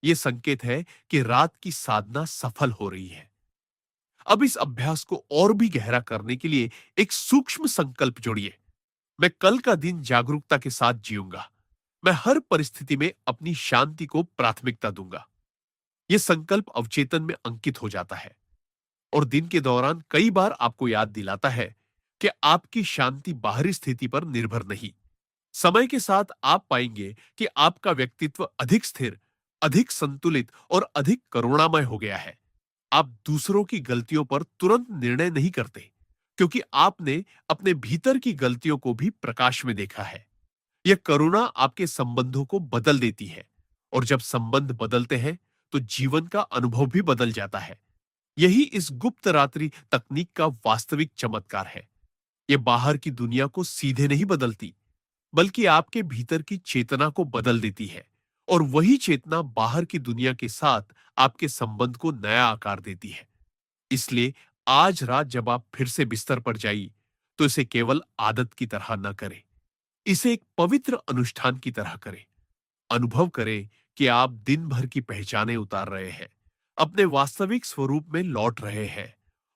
यह संकेत है कि रात की साधना सफल हो रही है। अब इस अभ्यास को और भी गहरा करने के लिए एक सूक्ष्म संकल्प जोड़िए। मैं कल का दिन जागरूकता के साथ जीऊंगा। मैं हर परिस्थिति में अपनी शांति को प्राथमिकता दूंगा। यह संकल्प अवचेतन में अंकित हो जाता है और दिन के दौरान कई बार आपको याद दिलाता है कि आपकी शांति बाहरी स्थिति पर निर्भर नहीं। समय के साथ आप पाएंगे कि आपका व्यक्तित्व अधिक स्थिर, अधिक संतुलित और अधिक करुणामय हो गया है। आप दूसरों की गलतियों पर तुरंत निर्णय नहीं करते, क्योंकि आपने अपने भीतर की गलतियों को भी प्रकाश में देखा है। यह करुणा आपके संबंधों को बदल देती है और जब संबंध बदलते हैं, तो जीवन का अनुभव भी बदल जाता है। यही इस गुप्त रात्रि तकनीक का वास्तविक चमत्कार है। ये बाहर की दुनिया को सीधे नहीं बदलती, बल्कि आपके भीतर की चेतना को बदल देती है। और वही चेतना बाहर की दुनिया के साथ आपके संबंध को नया आकार देती है। इसलिए आज रात जब आप फिर से बिस्तर पर जाइए, तो इसे केवल आदत की तरह न करें। इसे एक पवित्र अनुष्ठान की तरह करें। अनुभव करें कि आप दिन भर की पहचानें उतार रहे हैं, अपने वास्तविक स्वरूप में लौट रहे हैं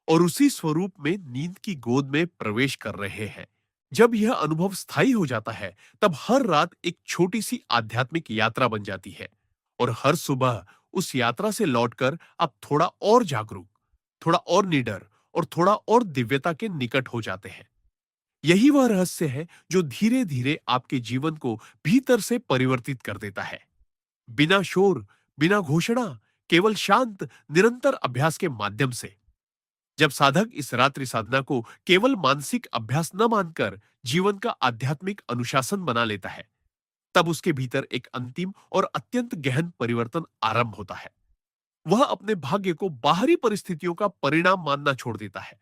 और उसी स्वरूप में नींद की गोद में प्रवेश कर रहे हैं। जब यह अनुभव स्थायी हो जाता है, तब हर रात एक छोटी सी आध्यात्मिक यात्रा बन जाती है और हर सुबह उस यात्रा से लौटकर आप थोड़ा और जागरूक, थोड़ा और निडर और थोड़ा और दिव्यता के निकट हो जाते हैं। यही वह रहस्य है जो धीरे धीरे आपके जीवन को भीतर से परिवर्तित कर देता है। बिना शोर, बिना घोषणा, केवल शांत निरंतर अभ्यास के माध्यम से। जब साधक इस रात्रि साधना को केवल मानसिक अभ्यास न मानकर जीवन का आध्यात्मिक अनुशासन बना लेता है, तब उसके भीतर एक अंतिम और अत्यंत गहन परिवर्तन आरंभ होता है। वह अपने भाग्य को बाहरी परिस्थितियों का परिणाम मानना छोड़ देता है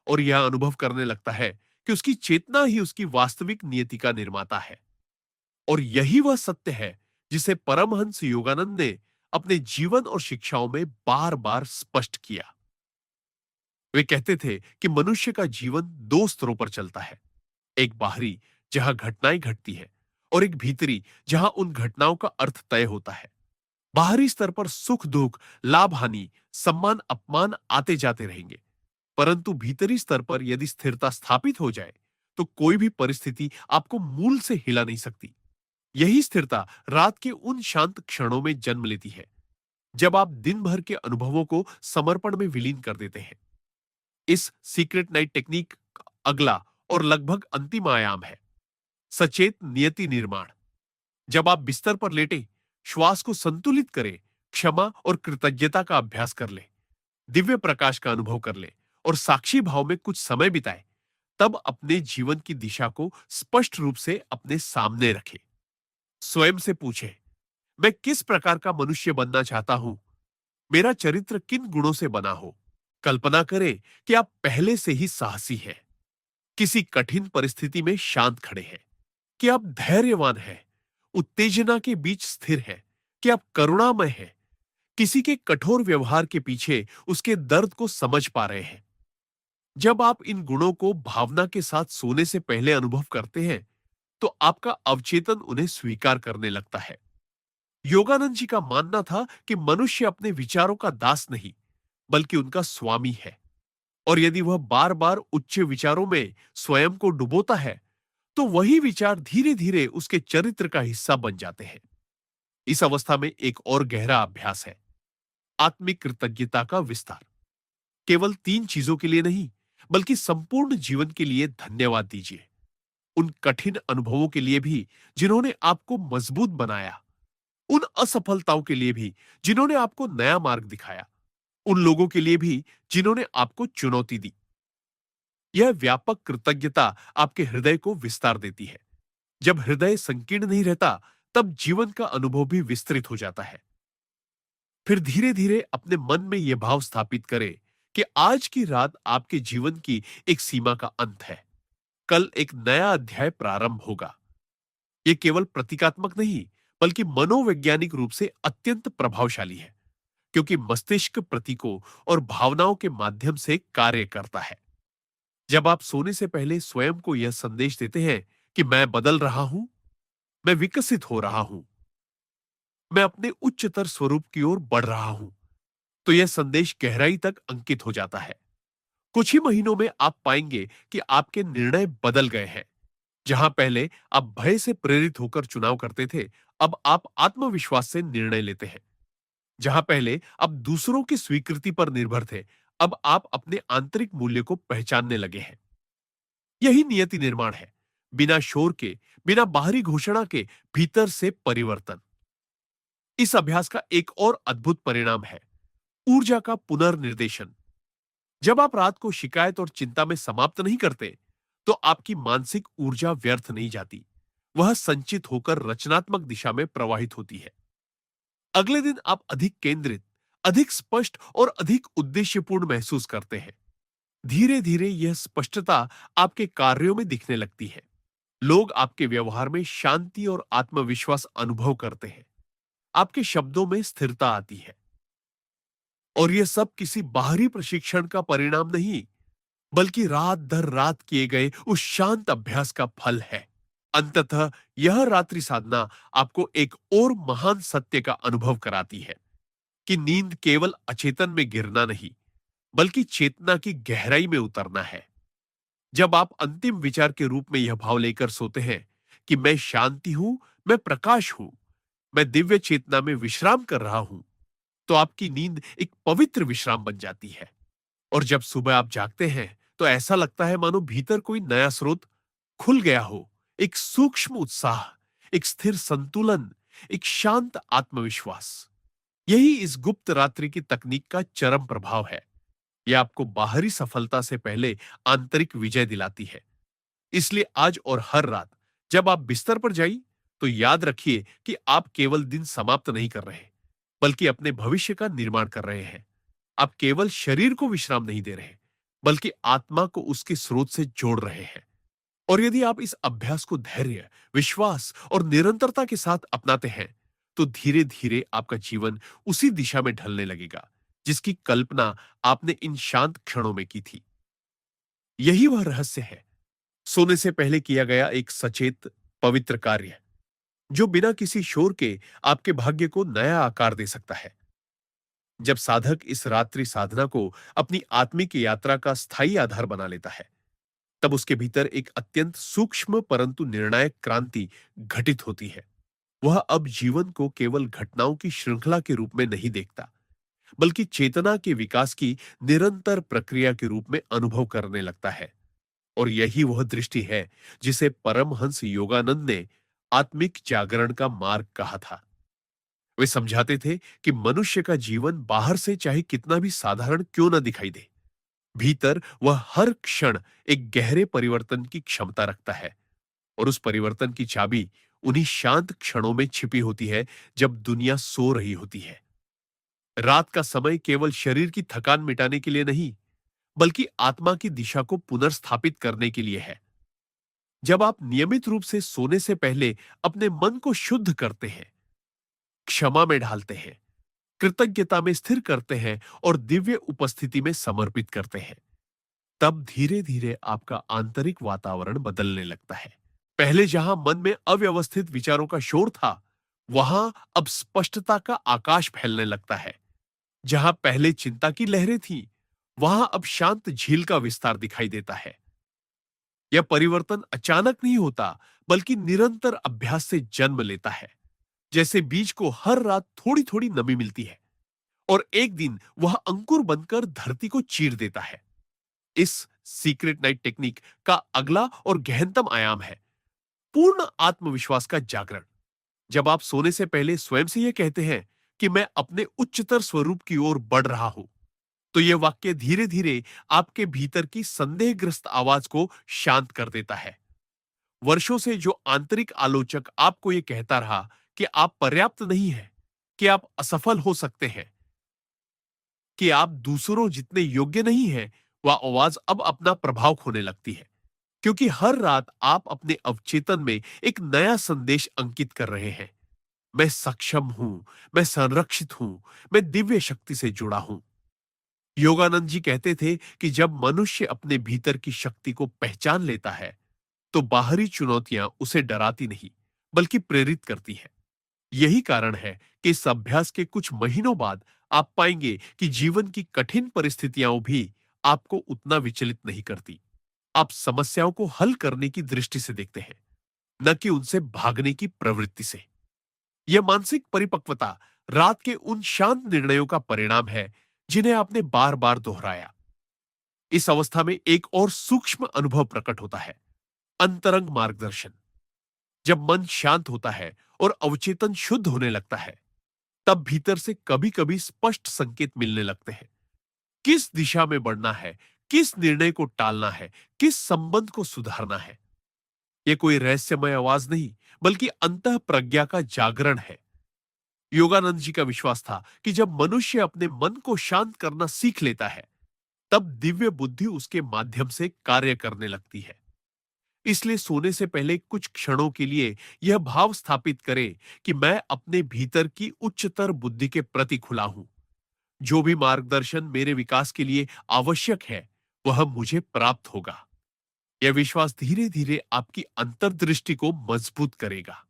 और यह अनुभव करने लगता है कि उसकी चेतना ही उसकी वास्तविक नियति का निर्माता है। और यही वह सत्य है जिसे परमहंस योगानंद ने अपने जीवन और शिक्षाओं में बार बार स्पष्ट किया। वे कहते थे कि मनुष्य का जीवन दो स्तरों पर चलता है, एक बाहरी जहां घटनाएं घटती है और एक भीतरी जहां उन घटनाओं का अर्थ तय होता है। बाहरी स्तर पर सुख दुख, लाभ हानि, सम्मान अपमान आते जाते रहेंगे, परंतु भीतरी स्तर पर यदि स्थिरता स्थापित हो जाए, तो कोई भी परिस्थिति आपको मूल से हिला नहीं सकती। यही स्थिरता रात के उन शांत क्षणों में जन्म लेती है, जब आप दिन भर के अनुभवों को समर्पण में विलीन कर देते हैं। इस सीक्रेट नाइट टेक्निक का अगला और लगभग अंतिम आयाम है सचेत नियति निर्माण। जब आप बिस्तर पर लेटे, श्वास को संतुलित करें, क्षमा और कृतज्ञता का अभ्यास कर ले, दिव्य प्रकाश का अनुभव कर ले और साक्षी भाव में कुछ समय बिताए, तब अपने जीवन की दिशा को स्पष्ट रूप से अपने सामने रखें। स्वयं से पूछे, मैं किस प्रकार का मनुष्य बनना चाहता हूं? मेरा चरित्र किन गुणों से बना हो? कल्पना करें कि आप पहले से ही साहसी हैं, किसी कठिन परिस्थिति में शांत खड़े हैं, कि आप धैर्यवान हैं, उत्तेजना के बीच स्थिर हैं, कि आप करुणामय हैं, किसी के कठोर व्यवहार के पीछे उसके दर्द को समझ पा रहे हैं। जब आप इन गुणों को भावना के साथ सोने से पहले अनुभव करते हैं, तो आपका अवचेतन उन्हें स्वीकार करने लगता है। योगानंद जी का मानना था कि मनुष्य अपने विचारों का दास नहीं, बल्कि उनका स्वामी है। और यदि वह बार बार उच्च विचारों में स्वयं को डुबोता है, तो वही विचार धीरे धीरे उसके चरित्र का हिस्सा बन जाते हैं। इस अवस्था में एक और गहरा अभ्यास है, आत्मिक कृतज्ञता का विस्तार। केवल तीन चीजों के लिए नहीं, बल्कि संपूर्ण जीवन के लिए धन्यवाद दीजिए। उन कठिन अनुभवों के लिए भी जिन्होंने आपको मजबूत बनाया, उन असफलताओं के लिए भी जिन्होंने आपको नया मार्ग दिखाया, उन लोगों के लिए भी जिन्होंने आपको चुनौती दी। यह व्यापक कृतज्ञता आपके हृदय को विस्तार देती है। जब हृदय संकीर्ण नहीं रहता, तब जीवन का अनुभव भी विस्तृत हो जाता है। फिर धीरे धीरे अपने मन में यह भाव स्थापित करें कि आज की रात आपके जीवन की एक सीमा का अंत है। कल एक नया अध्याय प्रारंभ होगा। यह केवल प्रतीकात्मक नहीं, बल्कि मनोवैज्ञानिक रूप से अत्यंत प्रभावशाली है, क्योंकि मस्तिष्क प्रतीकों और भावनाओं के माध्यम से कार्य करता है। जब आप सोने से पहले स्वयं को यह संदेश देते हैं कि मैं बदल रहा हूं, मैं विकसित हो रहा हूं, मैं अपने उच्चतर स्वरूप की ओर बढ़ रहा हूं, तो यह संदेश गहराई तक अंकित हो जाता है। कुछ ही महीनों में आप पाएंगे कि आपके निर्णय बदल गए हैं। जहां पहले आप भय से प्रेरित होकर चुनाव करते थे, अब आप आत्मविश्वास से निर्णय लेते हैं। जहां पहले आप दूसरों की स्वीकृति पर निर्भर थे, अब आप अपने आंतरिक मूल्य को पहचानने लगे हैं। यही नियति निर्माण है, बिना शोर के, बिना बाहरी घोषणा के, भीतर से परिवर्तन। इस अभ्यास का एक और अद्भुत परिणाम है ऊर्जा का पुनर्निर्देशन। जब आप रात को शिकायत और चिंता में समाप्त नहीं करते, तो आपकी मानसिक ऊर्जा व्यर्थ नहीं जाती। वह संचित होकर रचनात्मक दिशा में प्रवाहित होती है। अगले दिन आप अधिक केंद्रित, अधिक स्पष्ट और अधिक उद्देश्यपूर्ण महसूस करते हैं। धीरे धीरे यह स्पष्टता आपके कार्यों में दिखने लगती है। लोग आपके व्यवहार में शांति और आत्मविश्वास अनुभव करते हैं। आपके शब्दों में स्थिरता आती है। और यह सब किसी बाहरी प्रशिक्षण का परिणाम नहीं, बल्कि रात दर रात किए गए उस शांत अभ्यास का फल है। अंततः यह रात्रि साधना आपको एक और महान सत्य का अनुभव कराती है कि नींद केवल अचेतन में गिरना नहीं, बल्कि चेतना की गहराई में उतरना है। जब आप अंतिम विचार के रूप में यह भाव लेकर सोते हैं कि मैं शांति हूं, मैं प्रकाश हूं, मैं दिव्य चेतना में विश्राम कर रहा हूं, तो आपकी नींद एक पवित्र विश्राम बन जाती है। और जब सुबह आप जागते हैं, तो ऐसा लगता है मानो भीतर कोई नया स्रोत खुल गया हो। एक सूक्ष्म उत्साह, एक स्थिर संतुलन, एक शांत आत्मविश्वास। यही इस गुप्त रात्रि की तकनीक का चरम प्रभाव है। यह आपको बाहरी सफलता से पहले आंतरिक विजय दिलाती है। इसलिए आज और हर रात जब आप बिस्तर पर जाइए, तो याद रखिए कि आप केवल दिन समाप्त नहीं कर रहे, बल्कि अपने भविष्य का निर्माण कर रहे हैं। आप केवल शरीर को विश्राम नहीं दे रहे, बल्कि आत्मा को उसके स्रोत से जोड़ रहे हैं। और यदि आप इस अभ्यास को धैर्य, विश्वास और निरंतरता के साथ अपनाते हैं, तो धीरे धीरे आपका जीवन उसी दिशा में ढलने लगेगा जिसकी कल्पना आपने इन शांत क्षणों में की थी। यही वह रहस्य है, सोने से पहले किया गया एक सचेत, पवित्र कार्य, जो बिना किसी शोर के आपके भाग्य को नया आकार दे सकता है। जब साधक इस रात्रि साधना को अपनी आत्मिक यात्रा का स्थायी आधार बना लेता है, तब उसके भीतर एक अत्यंत सूक्ष्म परंतु निर्णायक क्रांति घटित होती है। वह अब जीवन को केवल घटनाओं की श्रृंखला के रूप में नहीं देखता, बल्कि चेतना के विकास की निरंतर प्रक्रिया के रूप में अनुभव करने लगता है। और यही वह दृष्टि है जिसे परमहंस योगानंद ने आत्मिक जागरण का मार्ग कहा था। वे समझाते थे कि मनुष्य का जीवन बाहर से चाहे कितना भी साधारण क्यों न दिखाई दे, भीतर वह हर क्षण एक गहरे परिवर्तन की क्षमता रखता है। और उस परिवर्तन की चाबी उन्हीं शांत क्षणों में छिपी होती है, जब दुनिया सो रही होती है। रात का समय केवल शरीर की थकान मिटाने के लिए नहीं, बल्कि आत्मा की दिशा को पुनर्स्थापित करने के लिए है। जब आप नियमित रूप से सोने से पहले अपने मन को शुद्ध करते हैं, क्षमा में ढालते हैं, कृतज्ञता में स्थिर करते हैं और दिव्य उपस्थिति में समर्पित करते हैं, तब धीरे धीरे आपका आंतरिक वातावरण बदलने लगता है। पहले जहां मन में अव्यवस्थित विचारों का शोर था, वहां अब स्पष्टता का आकाश फैलने लगता है। जहां पहले चिंता की लहरें थीं, वहां अब शांत झील का विस्तार दिखाई देता है। यह परिवर्तन अचानक नहीं होता, बल्कि निरंतर अभ्यास से जन्म लेता है। जैसे बीज को हर रात थोड़ी थोड़ी नमी मिलती है, और एक दिन वह अंकुर बनकर धरती को चीर देता है। इस सीक्रेट नाइट टेक्निक का अगला और गहनतम आयाम है पूर्ण आत्मविश्वास का जागरण। जब आप सोने से पहले स्वयं से यह कहते हैं कि मैं अपने उच्चतर स्वरूप की ओर बढ़ रहा हूं, तो यह वाक्य धीरे धीरे आपके भीतर की संदेहग्रस्त आवाज को शांत कर देता है। वर्षों से जो आंतरिक आलोचक आपको यह कहता रहा कि आप पर्याप्त नहीं हैं, कि आप असफल हो सकते हैं, कि आप दूसरों जितने योग्य नहीं हैं, वह आवाज अब अपना प्रभाव खोने लगती है। क्योंकि हर रात आप अपने अवचेतन में एक नया संदेश अंकित कर रहे हैं। मैं सक्षम हूं, मैं संरक्षित हूं, मैं दिव्य शक्ति से जुड़ा हूं। योगानंद जी कहते थे कि जब मनुष्य अपने भीतर की शक्ति को पहचान लेता है, तो बाहरी चुनौतियां उसे डराती नहीं, बल्कि प्रेरित करती है। यही कारण है कि इस अभ्यास के कुछ महीनों बाद आप पाएंगे कि जीवन की कठिन परिस्थितियां भी आपको उतना विचलित नहीं करती। आप समस्याओं को हल करने की दृष्टि से देखते हैं, न कि उनसे भागने की प्रवृत्ति से। यह मानसिक परिपक्वता रात के उन शांत निर्णयों का परिणाम है जिन्हें आपने बार बार दोहराया। इस अवस्था में एक और सूक्ष्म अनुभव प्रकट होता है, अंतरंग मार्गदर्शन। जब मन शांत होता है और अवचेतन शुद्ध होने लगता है, तब भीतर से कभी कभी स्पष्ट संकेत मिलने लगते हैं। किस दिशा में बढ़ना है, किस निर्णय को टालना है, किस संबंध को सुधारना है। यह कोई रहस्यमय आवाज नहीं, बल्कि अंतः प्रज्ञा का जागरण है। योगानंद जी का विश्वास था कि जब मनुष्य अपने मन को शांत करना सीख लेता है, तब दिव्य बुद्धि उसके माध्यम से कार्य करने लगती है। इसलिए सोने से पहले कुछ क्षणों के लिए यह भाव स्थापित करें कि मैं अपने भीतर की उच्चतर बुद्धि के प्रति खुला हूं। जो भी मार्गदर्शन मेरे विकास के लिए आवश्यक है, वह मुझे प्राप्त होगा। यह विश्वास धीरे धीरे आपकी अंतर्दृष्टि को मजबूत करेगा।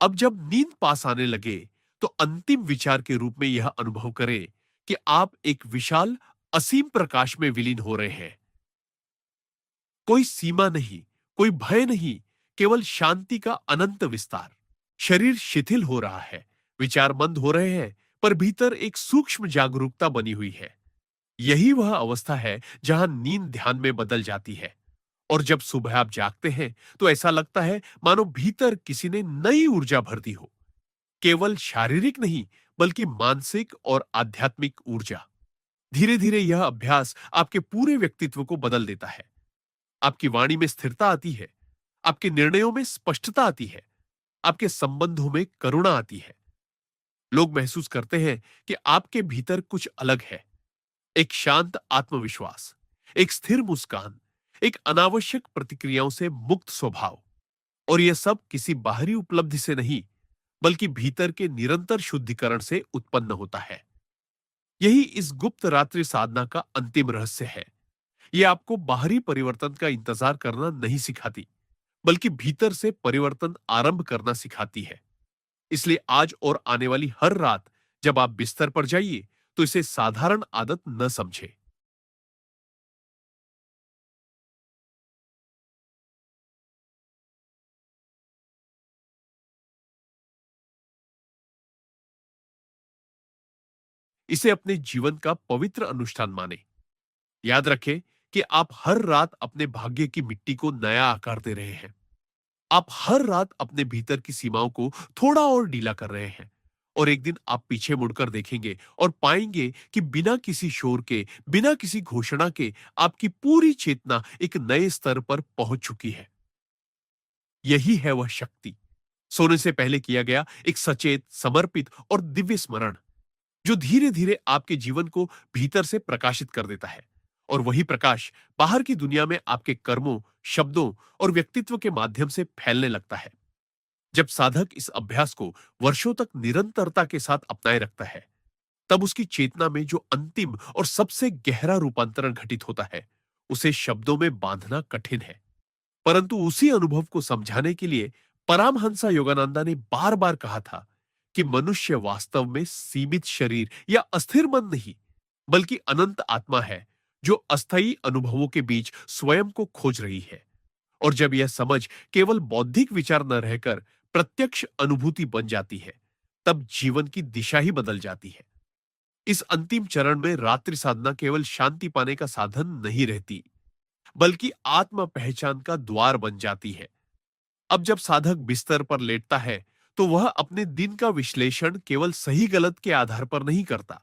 अब जब नींद पास आने लगे, तो अंतिम विचार के रूप में यह अनुभव करें कि आप एक विशाल, असीम प्रकाश में विलीन हो रहे हैं। कोई सीमा नहीं, कोई भय नहीं, केवल शांति का अनंत विस्तार। शरीर शिथिल हो रहा है, विचार मंद हो रहे हैं, पर भीतर एक सूक्ष्म जागरूकता बनी हुई है। यही वह अवस्था है जहां नींद ध्यान में बदल जाती है। और जब सुबह आप जागते हैं, तो ऐसा लगता है मानो भीतर किसी ने नई ऊर्जा भर दी हो। केवल शारीरिक नहीं, बल्कि मानसिक और आध्यात्मिक ऊर्जा। धीरे धीरे यह अभ्यास आपके पूरे व्यक्तित्व को बदल देता है। आपकी वाणी में स्थिरता आती है, आपके निर्णयों में स्पष्टता आती है, आपके संबंधों में करुणा आती है। लोग महसूस करते हैं कि आपके भीतर कुछ अलग है। एक शांत आत्मविश्वास, एक स्थिर मुस्कान, एक अनावश्यक प्रतिक्रियाओं से मुक्त स्वभाव। और यह सब किसी बाहरी उपलब्धि से नहीं, बल्कि भीतर के निरंतर शुद्धिकरण से उत्पन्न होता है। यही इस गुप्त रात्रि साधना का अंतिम रहस्य है। यह आपको बाहरी परिवर्तन का इंतजार करना नहीं सिखाती, बल्कि भीतर से परिवर्तन आरंभ करना सिखाती है। इसलिए आज और आने वाली हर रात जब आप बिस्तर पर जाइए, तो इसे साधारण आदत न समझे। इसे अपने जीवन का पवित्र अनुष्ठान माने। याद रखें कि आप हर रात अपने भाग्य की मिट्टी को नया आकार दे रहे हैं। आप हर रात अपने भीतर की सीमाओं को थोड़ा और ढीला कर रहे हैं। और एक दिन आप पीछे मुड़कर देखेंगे और पाएंगे कि बिना किसी शोर के, बिना किसी घोषणा के, आपकी पूरी चेतना एक नए स्तर पर पहुंच चुकी है। यही है वह शक्ति, सोने से पहले किया गया एक सचेत, समर्पित और दिव्य स्मरण, जो धीरे धीरे आपके जीवन को भीतर से प्रकाशित कर देता है। और वही प्रकाश बाहर की दुनिया में आपके कर्मों, शब्दों और व्यक्तित्व के माध्यम से फैलने लगता है। जब साधक इस अभ्यास को वर्षों तक निरंतरता के साथ अपनाए रखता है, तब उसकी चेतना में जो अंतिम और सबसे गहरा रूपांतरण घटित होता है, उसे शब्दों में बांधना कठिन है। परंतु उसी अनुभव को समझाने के लिए परमहंसा योगानंदा ने बार बार कहा था कि मनुष्य वास्तव में सीमित शरीर या अस्थिर मन नहीं, बल्कि अनंत आत्मा है, जो अस्थायी अनुभवों के बीच स्वयं को खोज रही है। और जब यह समझ केवल बौद्धिक विचार न रहकर प्रत्यक्ष अनुभूति बन जाती है, तब जीवन की दिशा ही बदल जाती है। इस अंतिम चरण में रात्रि साधना केवल शांति पाने का साधन नहीं रहती, बल्कि आत्म पहचान का द्वार बन जाती है। अब जब साधक बिस्तर पर लेटता है, तो वह अपने दिन का विश्लेषण केवल सही गलत के आधार पर नहीं करता,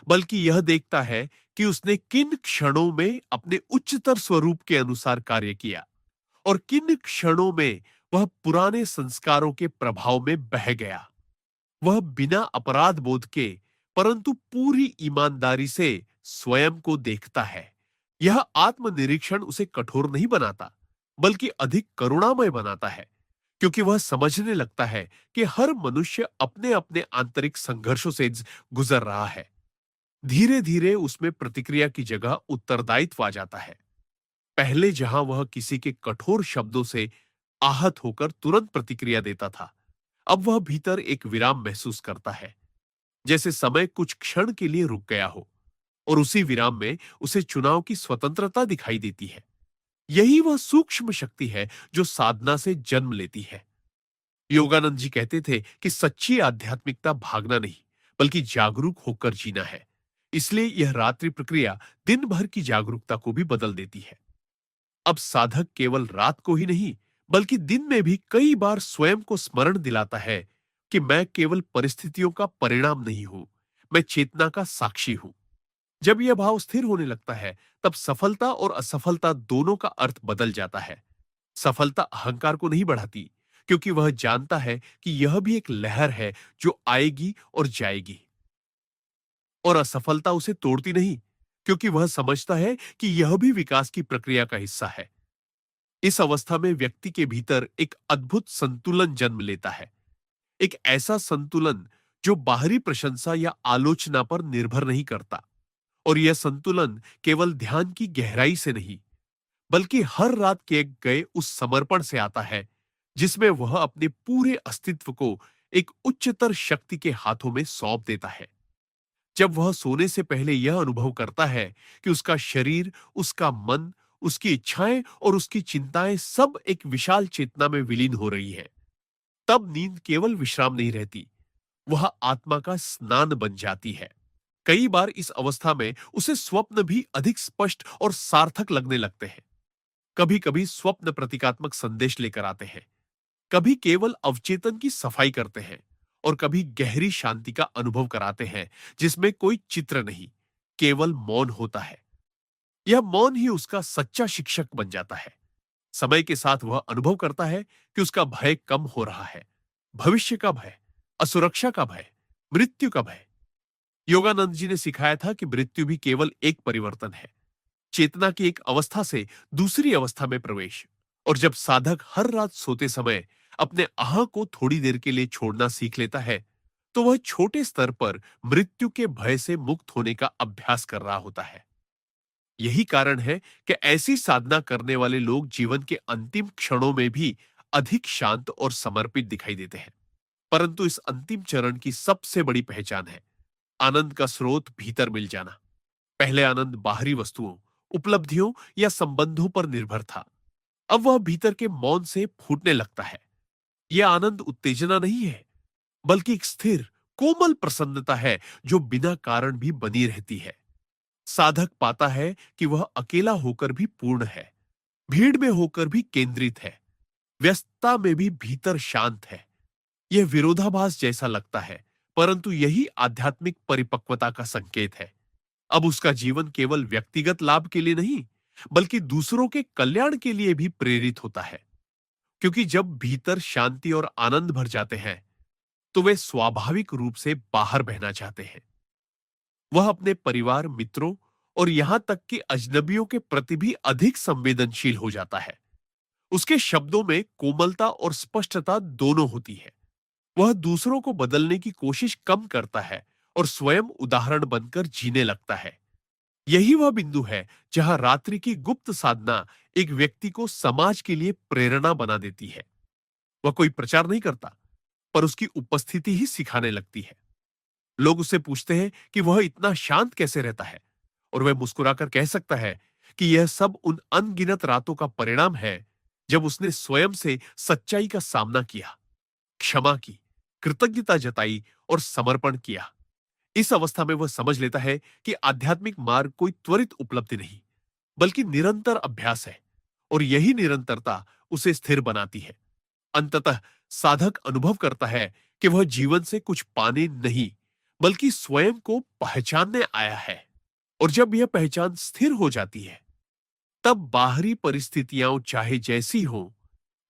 बल्कि यह देखता है कि उसने किन क्षणों में अपने उच्चतर स्वरूप के अनुसार कार्य किया और किन क्षणों में वह पुराने संस्कारों के प्रभाव में बह गया। वह बिना अपराध बोध के, परंतु पूरी ईमानदारी से स्वयं को देखता है। यह आत्मनिरीक्षण उसे कठोर नहीं बनाता, बल्कि अधिक करुणामय बनाता है, क्योंकि वह समझने लगता है कि हर मनुष्य अपने अपने आंतरिक संघर्षों से गुजर रहा है। धीरे धीरे उसमें प्रतिक्रिया की जगह उत्तरदायित्व आ जाता है। पहले जहां वह किसी के कठोर शब्दों से आहत होकर तुरंत प्रतिक्रिया देता था, अब वह भीतर एक विराम महसूस करता है, जैसे समय कुछ क्षण के लिए रुक गया हो। और उसी विराम में उसे चुनाव की स्वतंत्रता दिखाई देती है। यही वह सूक्ष्म शक्ति है जो साधना से जन्म लेती है। योगानंद जी कहते थे कि सच्ची आध्यात्मिकता भागना नहीं, बल्कि जागरूक होकर जीना है। इसलिए यह रात्रि प्रक्रिया दिन भर की जागरूकता को भी बदल देती है। अब साधक केवल रात को ही नहीं, बल्कि दिन में भी कई बार स्वयं को स्मरण दिलाता है कि मैं केवल परिस्थितियों का परिणाम नहीं हूं, मैं चेतना का साक्षी हूं। जब यह भाव स्थिर होने लगता है, तब सफलता और असफलता दोनों का अर्थ बदल जाता है। सफलता अहंकार को नहीं बढ़ाती, क्योंकि वह जानता है कि यह भी एक लहर है जो आएगी और जाएगी। और असफलता उसे तोड़ती नहीं, क्योंकि वह समझता है कि यह भी विकास की प्रक्रिया का हिस्सा है। इस अवस्था में व्यक्ति के भीतर एक अद्भुत संतुलन जन्म लेता है। एक ऐसा संतुलन जो बाहरी प्रशंसा या आलोचना पर निर्भर नहीं करता। और यह संतुलन केवल ध्यान की गहराई से नहीं, बल्कि हर रात किए गए उस समर्पण से आता है, जिसमें वह अपने पूरे अस्तित्व को एक उच्चतर शक्ति के हाथों में सौंप देता है। जब वह सोने से पहले यह अनुभव करता है कि उसका शरीर, उसका मन, उसकी इच्छाएं और उसकी चिंताएं सब एक विशाल चेतना में विलीन हो रही है, तब नींद केवल विश्राम नहीं रहती, वह आत्मा का स्नान बन जाती है। कई बार इस अवस्था में उसे स्वप्न भी अधिक स्पष्ट और सार्थक लगने लगते हैं। कभी कभी स्वप्न प्रतीकात्मक संदेश लेकर आते हैं, कभी केवल अवचेतन की सफाई करते हैं, और कभी गहरी शांति का अनुभव कराते हैं जिसमें कोई चित्र नहीं, केवल मौन होता है। यह मौन ही उसका सच्चा शिक्षक बन जाता है। समय के साथ वह अनुभव करता है कि उसका भय कम हो रहा है। भविष्य का भय, असुरक्षा का भय, मृत्यु का भय। योगानंद जी ने सिखाया था कि मृत्यु भी केवल एक परिवर्तन है, चेतना की एक अवस्था से दूसरी अवस्था में प्रवेश। और जब साधक हर रात सोते समय अपने अहा को थोड़ी देर के लिए छोड़ना सीख लेता है, तो वह छोटे स्तर पर मृत्यु के भय से मुक्त होने का अभ्यास कर रहा होता है। यही कारण है कि ऐसी साधना करने वाले लोग जीवन के अंतिम क्षणों में भी अधिक शांत और समर्पित दिखाई देते हैं। परंतु इस अंतिम चरण की सबसे बड़ी पहचान है आनंद का स्रोत भीतर मिल जाना। पहले आनंद बाहरी वस्तुओं, उपलब्धियों या संबंधों पर निर्भर था। अब वह भीतर के मौन से फूटने लगता है। यह आनंद उत्तेजना नहीं है, बल्कि एक स्थिर, कोमल प्रसन्नता है जो बिना कारण भी बनी रहती है। साधक पाता है कि वह अकेला होकर भी पूर्ण है, भीड़ में होकर भी केंद्रित है, व्यस्तता में भी भीतर शांत है। यह विरोधाभास जैसा लगता है, परंतु यही आध्यात्मिक परिपक्वता का संकेत है। अब उसका जीवन केवल व्यक्तिगत लाभ के लिए नहीं, बल्कि दूसरों के कल्याण के लिए भी प्रेरित होता है। क्योंकि जब भीतर शांति और आनंद भर जाते हैं, तो वे स्वाभाविक रूप से बाहर बहना चाहते हैं। वह अपने परिवार, मित्रों और यहां तक कि अजनबियों के प्रति भी अधिक संवेदनशील हो जाता है। उसके शब्दों में कोमलता और स्पष्टता दोनों होती है। वह दूसरों को बदलने की कोशिश कम करता है और स्वयं उदाहरण बनकर जीने लगता है। यही वह बिंदु है जहां रात्रि की गुप्त साधना एक व्यक्ति को समाज के लिए प्रेरणा बना देती है। वह कोई प्रचार नहीं करता, पर उसकी उपस्थिति ही सिखाने लगती है। लोग उससे पूछते हैं कि वह इतना शांत कैसे रहता है, और वह मुस्कुराकर कह सकता है कि यह सब उन अनगिनत रातों का परिणाम है जब उसने स्वयं से सच्चाई का सामना किया, क्षमा की, कृतज्ञता जताई और समर्पण किया। इस अवस्था में वह समझ लेता है कि आध्यात्मिक मार्ग कोई त्वरित उपलब्धि नहीं, बल्कि निरंतर अभ्यास है, और यही निरंतरता उसे स्थिर बनाती है। अंततः साधक अनुभव करता है कि वह जीवन से कुछ पाने नहीं, बल्कि स्वयं को पहचानने आया है। और जब यह पहचान स्थिर हो जाती है, तब बाहरी परिस्थितियां चाहे जैसी हो,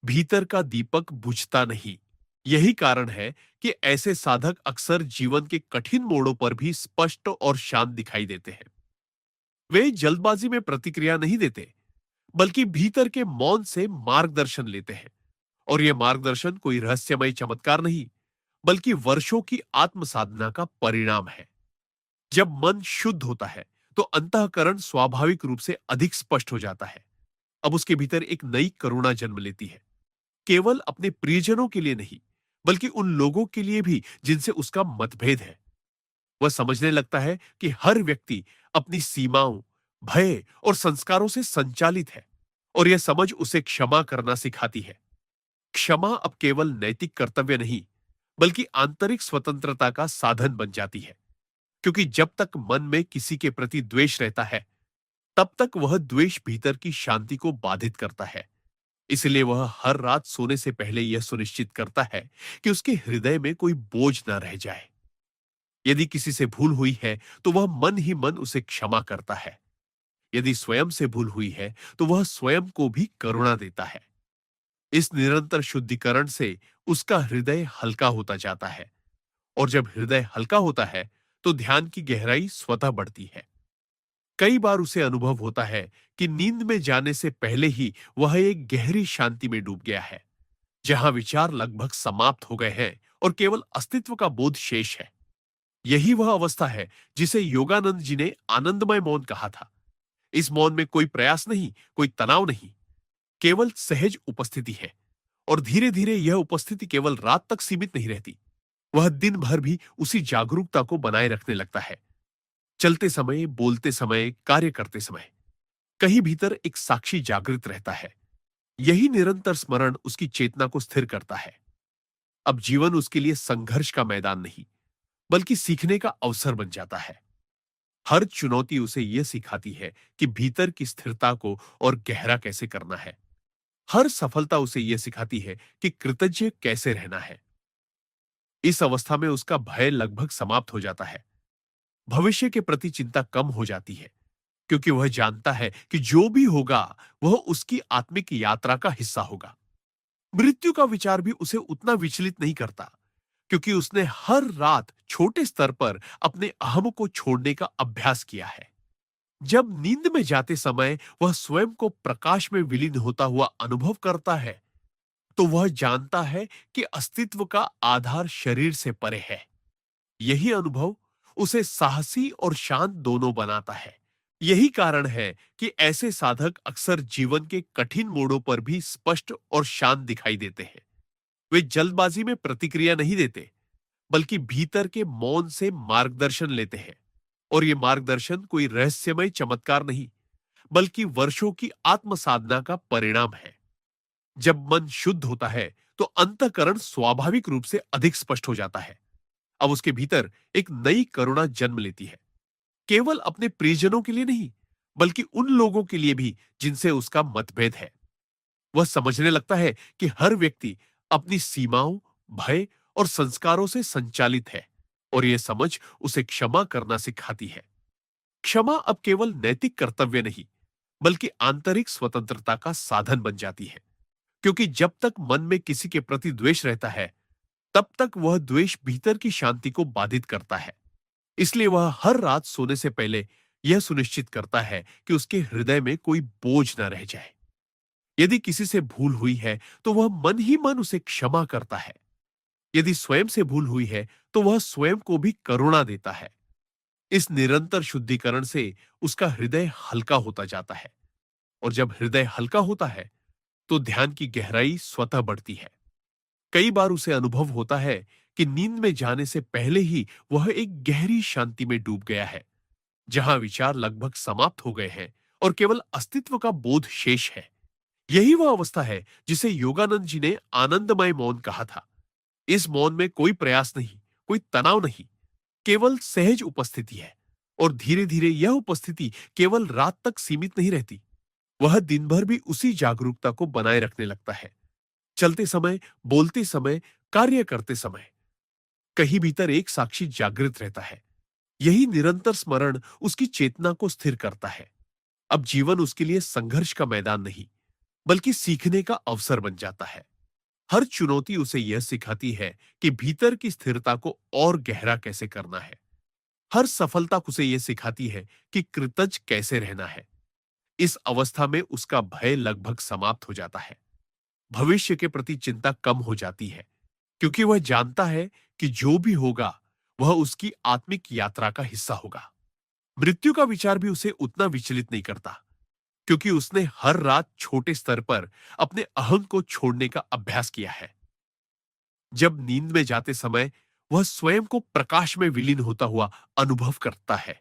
भीतर का दीपक बुझता नहीं। यही कारण है कि ऐसे साधक अक्सर जीवन के कठिन मोड़ों पर भी स्पष्ट और शांत दिखाई देते हैं। वे जल्दबाजी में प्रतिक्रिया नहीं देते, बल्कि भीतर के मौन से मार्गदर्शन लेते हैं। और यह मार्गदर्शन कोई रहस्यमय चमत्कार नहीं, बल्कि वर्षों की आत्म साधना का परिणाम है। जब मन शुद्ध होता है, तो अंतःकरण स्वाभाविक रूप से अधिक स्पष्ट हो जाता है। अब उसके भीतर एक नई करुणा जन्म लेती है, केवल अपने प्रियजनों के लिए नहीं, बल्कि उन लोगों के लिए भी जिनसे उसका मतभेद है। वह समझने लगता है कि हर व्यक्ति अपनी सीमाओं, भय और संस्कारों से संचालित है, और यह समझ उसे क्षमा करना सिखाती है। क्षमा अब केवल नैतिक कर्तव्य नहीं, बल्कि आंतरिक स्वतंत्रता का साधन बन जाती है। क्योंकि जब तक मन में किसी के प्रति द्वेष रहता है, तब तक वह द्वेष भीतर की शांति को बाधित करता है। इसलिए वह हर रात सोने से पहले यह सुनिश्चित करता है कि उसके हृदय में कोई बोझ न रह जाए। यदि किसी से भूल हुई है, तो वह मन ही मन उसे क्षमा करता है। यदि स्वयं से भूल हुई है, तो वह स्वयं को भी करुणा देता है। इस निरंतर शुद्धिकरण से उसका हृदय हल्का होता जाता है, और जब हृदय हल्का होता है, तो ध्यान की गहराई स्वतः बढ़ती है। कई बार उसे अनुभव होता है कि नींद में जाने से पहले ही वह एक गहरी शांति में डूब गया है, जहां विचार लगभग समाप्त हो गए हैं और केवल अस्तित्व का बोध शेष है। यही वह अवस्था है जिसे योगानंद जी ने आनंदमय मौन कहा था। इस मौन में कोई प्रयास नहीं, कोई तनाव नहीं, केवल सहज उपस्थिति है। और धीरे धीरे यह उपस्थिति केवल रात तक सीमित नहीं रहती, वह दिन भर भी उसी जागरूकता को बनाए रखने लगता है। चलते समय, बोलते समय, कार्य करते समय कहीं भीतर एक साक्षी जागृत रहता है। यही निरंतर स्मरण उसकी चेतना को स्थिर करता है। अब जीवन उसके लिए संघर्ष का मैदान नहीं, बल्कि सीखने का अवसर बन जाता है। हर चुनौती उसे यह सिखाती है कि भीतर की स्थिरता को और गहरा कैसे करना है। हर सफलता उसे यह सिखाती है कि कृतज्ञ कैसे रहना है। इस अवस्था में उसका भय लगभग समाप्त हो जाता है। भविष्य के प्रति चिंता कम हो जाती है, क्योंकि वह जानता है कि जो भी होगा वह उसकी आत्मिक यात्रा का हिस्सा होगा। मृत्यु का विचार भी उसे उतना विचलित नहीं करता, क्योंकि उसने हर रात छोटे स्तर पर अपने अहम को छोड़ने का अभ्यास किया है। जब नींद में जाते समय वह स्वयं को प्रकाश में विलीन होता हुआ अनुभव करता है, तो वह जानता है कि अस्तित्व का आधार शरीर से परे है। यही अनुभव उसे साहसी और शांत दोनों बनाता है। यही कारण है कि ऐसे साधक अक्सर जीवन के कठिन मोड़ों पर भी स्पष्ट और शांत दिखाई देते हैं। वे जल्दबाजी में प्रतिक्रिया नहीं देते, बल्कि भीतर के मौन से मार्गदर्शन लेते हैं। और ये मार्गदर्शन कोई रहस्यमय चमत्कार नहीं, बल्कि वर्षों की आत्म साधना का परिणाम है। जब मन शुद्ध होता है, तो अंतःकरण स्वाभाविक रूप से अधिक स्पष्ट हो जाता है। अब उसके भीतर एक नई करुणा जन्म लेती है, केवल अपने प्रियजनों के लिए नहीं, बल्कि उन लोगों के लिए भी जिनसे उसका मतभेद है। वह समझने लगता है कि हर व्यक्ति अपनी सीमाओं, भय और संस्कारों से संचालित है, और यह समझ उसे क्षमा करना सिखाती है। क्षमा अब केवल नैतिक कर्तव्य नहीं, बल्कि आंतरिक स्वतंत्रता का साधन बन जाती है। क्योंकि जब तक मन में किसी के प्रति द्वेष रहता है, तब तक वह द्वेष भीतर की शांति को बाधित करता है। इसलिए वह हर रात सोने से पहले यह सुनिश्चित करता है कि उसके हृदय में कोई बोझ न रह जाए। यदि किसी से भूल हुई है, तो वह मन ही मन उसे क्षमा करता है। यदि स्वयं से भूल हुई है, तो वह स्वयं को भी करुणा देता है। इस निरंतर शुद्धिकरण से उसका हृदय हल्का होता जाता है, और जब हृदय हल्का होता है, तो ध्यान की गहराई स्वतः बढ़ती है। कई बार उसे अनुभव होता है कि नींद में जाने से पहले ही वह एक गहरी शांति में डूब गया है, जहां विचार लगभग समाप्त हो गए हैं और केवल अस्तित्व का बोध शेष है। यही वह अवस्था है जिसे योगानंद जी ने आनंदमय मौन कहा था। इस मौन में कोई प्रयास नहीं, कोई तनाव नहीं, केवल सहज उपस्थिति है। और धीरे धीरे यह उपस्थिति केवल रात तक सीमित नहीं रहती, वह दिन भर भी उसी जागरूकता को बनाए रखने लगता है। चलते समय, बोलते समय, कार्य करते समय कहीं भीतर एक साक्षी जागृत रहता है। यही निरंतर स्मरण उसकी चेतना को स्थिर करता है। अब जीवन उसके लिए संघर्ष का मैदान नहीं, बल्कि सीखने का अवसर बन जाता है। हर चुनौती उसे यह सिखाती है कि भीतर की स्थिरता को और गहरा कैसे करना है। हर सफलता उसे यह सिखाती है कि कृतज्ञ कैसे रहना है। इस अवस्था में उसका भय लगभग समाप्त हो जाता है। भविष्य के प्रति चिंता कम हो जाती है, क्योंकि वह जानता है कि जो भी होगा वह उसकी आत्मिक यात्रा का हिस्सा होगा। मृत्यु का विचार भी उसे उतना विचलित नहीं करता, क्योंकि उसने हर रात छोटे स्तर पर अपने अहंग को छोड़ने का अभ्यास किया है। जब नींद में जाते समय वह स्वयं को प्रकाश में विलीन होता हुआ अनुभव करता है,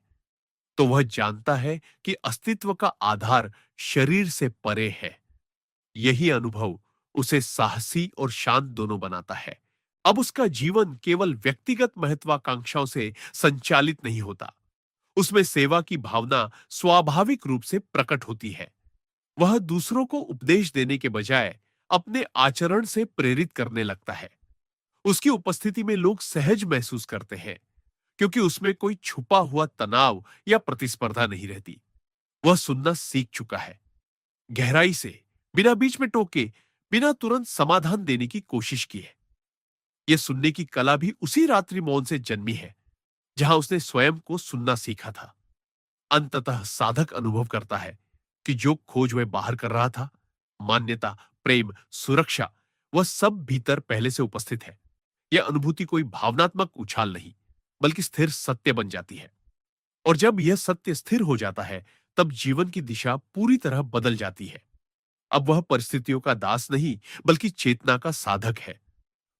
तो वह जानता है कि अस्तित्व का आधार शरीर से परे है। यही अनुभव उसे साहसी और शांत दोनों बनाता है। अब उसका जीवन केवल व्यक्तिगत महत्वाकांक्षाओं से संचालित नहीं होता, उसमें सेवा की भावना स्वाभाविक रूप से प्रकट होती है। वह दूसरों को उपदेश देने के बजाय अपने आचरण से प्रेरित करने लगता है। उसकी उपस्थिति में लोग सहज महसूस करते हैं, क्योंकि उसमें कोई छुपा हुआ तनाव या प्रतिस्पर्धा नहीं रहती। वह सुनना सीख चुका है, गहराई से, बिना बीच में टोके, बिना तुरंत समाधान देने की कोशिश की है। यह सुनने की कला भी उसी रात्रि मौन से जन्मी है, जहां उसने स्वयं को सुनना सीखा था। अंततः साधक अनुभव करता है कि जो खोज वह बाहर कर रहा था, मान्यता, प्रेम, सुरक्षा, वह सब भीतर पहले से उपस्थित है। यह अनुभूति कोई भावनात्मक उछाल नहीं, बल्कि स्थिर सत्य बन जाती है। और जब यह सत्य स्थिर हो जाता है, तब जीवन की दिशा पूरी तरह बदल जाती है। अब वह परिस्थितियों का दास नहीं, बल्कि चेतना का साधक है।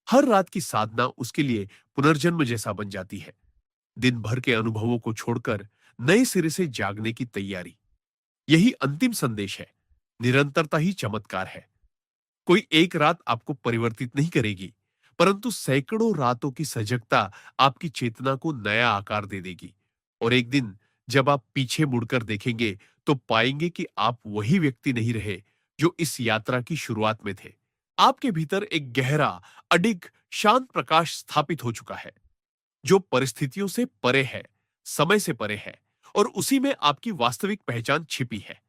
हर रात की साधना उसके लिए पुनर्जन्म जैसा बन जाती है। दिन भर के अनुभवों को छोड़कर नए सिरे से जागने की तैयारी। यही अंतिम संदेश है। निरंतरता ही चमत्कार है। कोई एक रात आपको परिवर्तित नहीं करेगी, परंतु सैकड़ों रातों की सजगता आपकी चेतना को नया आकार दे देगी। और एक दिन जब आप पीछे मुड़कर देखेंगे, तो पाएंगे कि आप वही व्यक्ति नहीं रहे जो इस यात्रा की शुरुआत में थे। आपके भीतर एक गहरा, अडिग, शांत प्रकाश स्थापित हो चुका है, जो परिस्थितियों से परे है, समय से परे है, और उसी में आपकी वास्तविक पहचान छिपी है।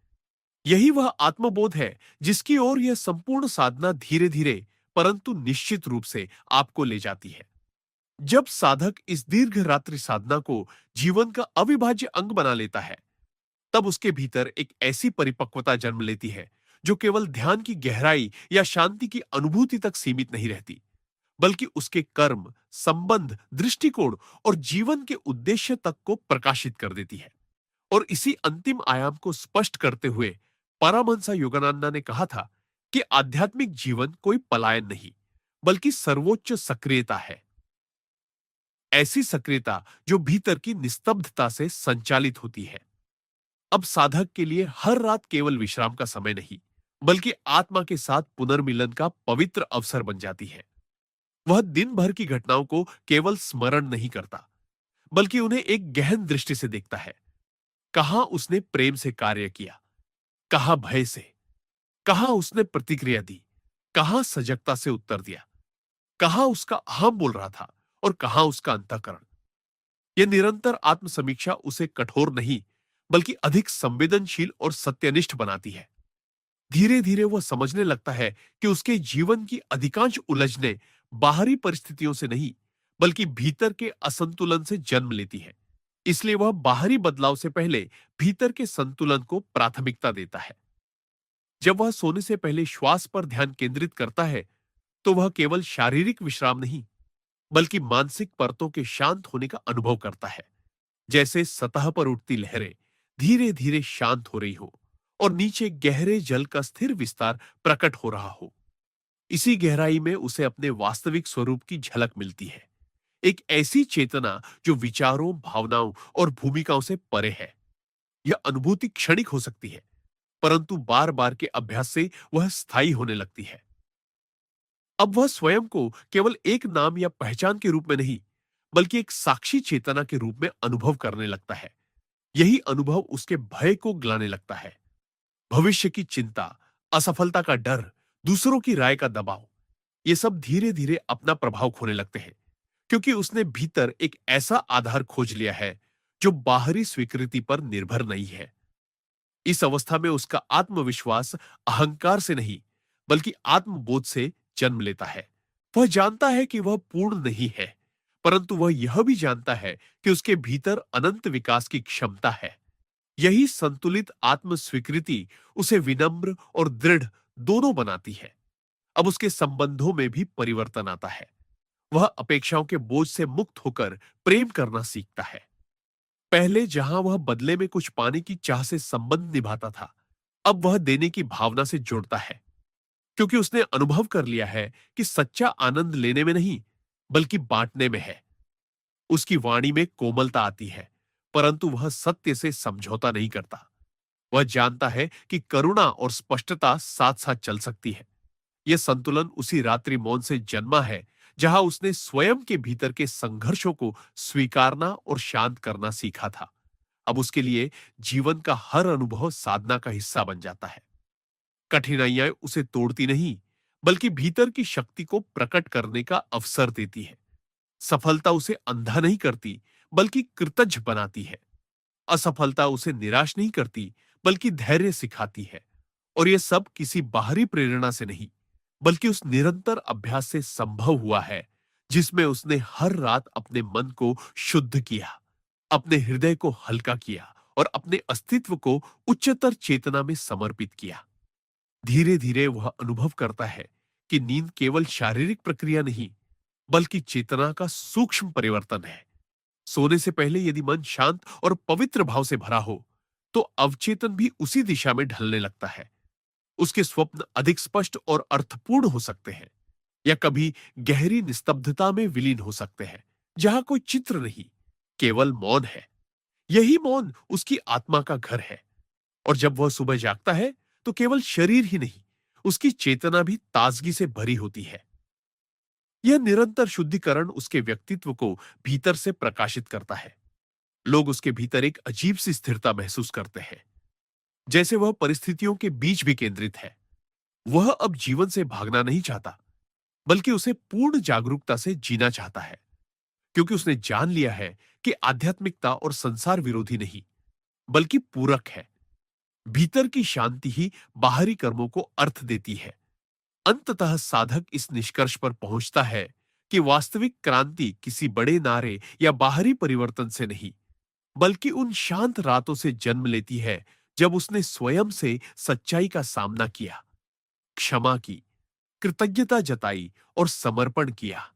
यही वह आत्मबोध है जिसकी ओर यह संपूर्ण साधना धीरे धीरे, परंतु निश्चित रूप से आपको ले जाती है। जब साधक इस दीर्घ रात्रि साधना को जीवन का अविभाज्य अंग बना लेता है, तब उसके भीतर एक ऐसी परिपक्वता जन्म लेती है जो केवल ध्यान की गहराई या शांति की अनुभूति तक सीमित नहीं रहती, बल्कि उसके कर्म, संबंध, दृष्टिकोण और जीवन के उद्देश्य तक को प्रकाशित कर देती है। और इसी अंतिम आयाम को स्पष्ट करते हुए परमहंस योगानंदा ने कहा था कि आध्यात्मिक जीवन कोई पलायन नहीं, बल्कि सर्वोच्च सक्रियता है। ऐसी सक्रियता जो भीतर की निस्तब्धता से संचालित होती है। अब साधक के लिए हर रात केवल विश्राम का समय नहीं, बल्कि आत्मा के साथ पुनर्मिलन का पवित्र अवसर बन जाती है। वह दिन भर की घटनाओं को केवल स्मरण नहीं करता, बल्कि उन्हें एक गहन दृष्टि से देखता है। कहां उसने प्रेम से कार्य किया, कहां भय से, कहां उसने प्रतिक्रिया दी, कहां सजगता से उत्तर दिया, कहां उसका अहम बोल रहा था और कहां उसका अंतःकरण। यह निरंतर आत्मसमीक्षा उसे कठोर नहीं, बल्कि अधिक संवेदनशील और सत्यनिष्ठ बनाती है। धीरे धीरे वह समझने लगता है कि उसके जीवन की अधिकांश उलझने बाहरी परिस्थितियों से नहीं, बल्कि भीतर के असंतुलन से जन्म लेती है। इसलिए वह बाहरी बदलाव से पहले भीतर के संतुलन को प्राथमिकता देता है। जब वह सोने से पहले श्वास पर ध्यान केंद्रित करता है, तो वह केवल शारीरिक विश्राम नहीं, बल्कि मानसिक परतों के शांत होने का अनुभव करता है। जैसे सतह पर उठती लहरें धीरे धीरे शांत हो रही हो और नीचे गहरे जल का स्थिर विस्तार प्रकट हो रहा हो। इसी गहराई में उसे अपने वास्तविक स्वरूप की झलक मिलती है। एक ऐसी चेतना जो विचारों, भावनाओं और भूमिकाओं से परे है। यह अनुभूति क्षणिक हो सकती है, परंतु बार बार के अभ्यास से वह स्थायी होने लगती है। अब वह स्वयं को केवल एक नाम या पहचान के रूप में नहीं, बल्कि एक साक्षी चेतना के रूप में अनुभव करने लगता है। यही अनुभव उसके भय को गलाने लगता है। भविष्य की चिंता, असफलता का डर, दूसरों की राय का दबाव, ये सब धीरे धीरे अपना प्रभाव खोने लगते हैं, क्योंकि उसने भीतर एक ऐसा आधार खोज लिया है जो बाहरी स्वीकृति पर निर्भर नहीं है। इस अवस्था में उसका आत्मविश्वास अहंकार से नहीं, बल्कि आत्मबोध से जन्म लेता है। वह जानता है कि वह पूर्ण नहीं है, परंतु वह यह भी जानता है कि उसके भीतर अनंत विकास की क्षमता है। यही संतुलित आत्म स्वीकृति उसे विनम्र और दृढ़ दोनों बनाती है। अब उसके संबंधों में भी परिवर्तन आता है। वह अपेक्षाओं के बोझ से मुक्त होकर प्रेम करना सीखता है। पहले जहां वह बदले में कुछ पाने की चाह से संबंध निभाता था, अब वह देने की भावना से जुड़ता है, क्योंकि उसने अनुभव कर लिया है कि सच्चा आनंद लेने में नहीं, बल्कि बांटने में है। उसकी वाणी में कोमलता आती है, परंतु वह सत्य से समझौता नहीं करता। वह जानता है कि करुणा और स्पष्टता साथ साथ चल सकती है। यह संतुलन उसी रात्रि मौन से जन्मा है, जहां उसने स्वयं के भीतर के संघर्षों को स्वीकारना और शांत करना सीखा था। अब उसके लिए जीवन का हर अनुभव साधना का हिस्सा बन जाता है। कठिनाइयां उसे तोड़ती नहीं, बल्कि भीतर की शक्ति को प्रकट करने का अवसर देती है। सफलता उसे अंधा नहीं करती, बल्कि कृतज्ञ बनाती है। असफलता उसे निराश नहीं करती, बल्कि धैर्य सिखाती है। और यह सब किसी बाहरी प्रेरणा से नहीं, बल्कि उस निरंतर अभ्यास से संभव हुआ है, जिसमें उसने हर रात अपने मन को शुद्ध किया, अपने हृदय को हल्का किया और अपने अस्तित्व को उच्चतर चेतना में समर्पित किया। धीरे धीरे वह अनुभव करता है कि नींद केवल शारीरिक प्रक्रिया नहीं, बल्कि चेतना का सूक्ष्म परिवर्तन है। सोने से पहले यदि मन शांत और पवित्र भाव से भरा हो, तो अवचेतन भी उसी दिशा में ढलने लगता है। उसके स्वप्न अधिक स्पष्ट और अर्थपूर्ण हो सकते हैं, या कभी गहरी निस्तब्धता में विलीन हो सकते हैं, जहां कोई चित्र नहीं, केवल मौन है। यही मौन उसकी आत्मा का घर है। और जब वह सुबह जागता है, तो केवल शरीर ही नहीं, उसकी चेतना भी ताजगी से भरी होती है। यह निरंतर शुद्धिकरण उसके व्यक्तित्व को भीतर से प्रकाशित करता है। लोग उसके भीतर एक अजीब सी स्थिरता महसूस करते हैं, जैसे वह परिस्थितियों के बीच भी केंद्रित है। वह अब जीवन से भागना नहीं चाहता, बल्कि उसे पूर्ण जागरूकता से जीना चाहता है, क्योंकि उसने जान लिया है कि आध्यात्मिकता और संसार विरोधी नहीं, बल्कि पूरक है। भीतर की शांति ही बाहरी कर्मों को अर्थ देती है। अंततः साधक इस निष्कर्ष पर पहुंचता है कि वास्तविक क्रांति किसी बड़े नारे या बाहरी परिवर्तन से नहीं, बल्कि उन शांत रातों से जन्म लेती है, जब उसने स्वयं से सच्चाई का सामना किया, क्षमा की, कृतज्ञता जताई और समर्पण किया।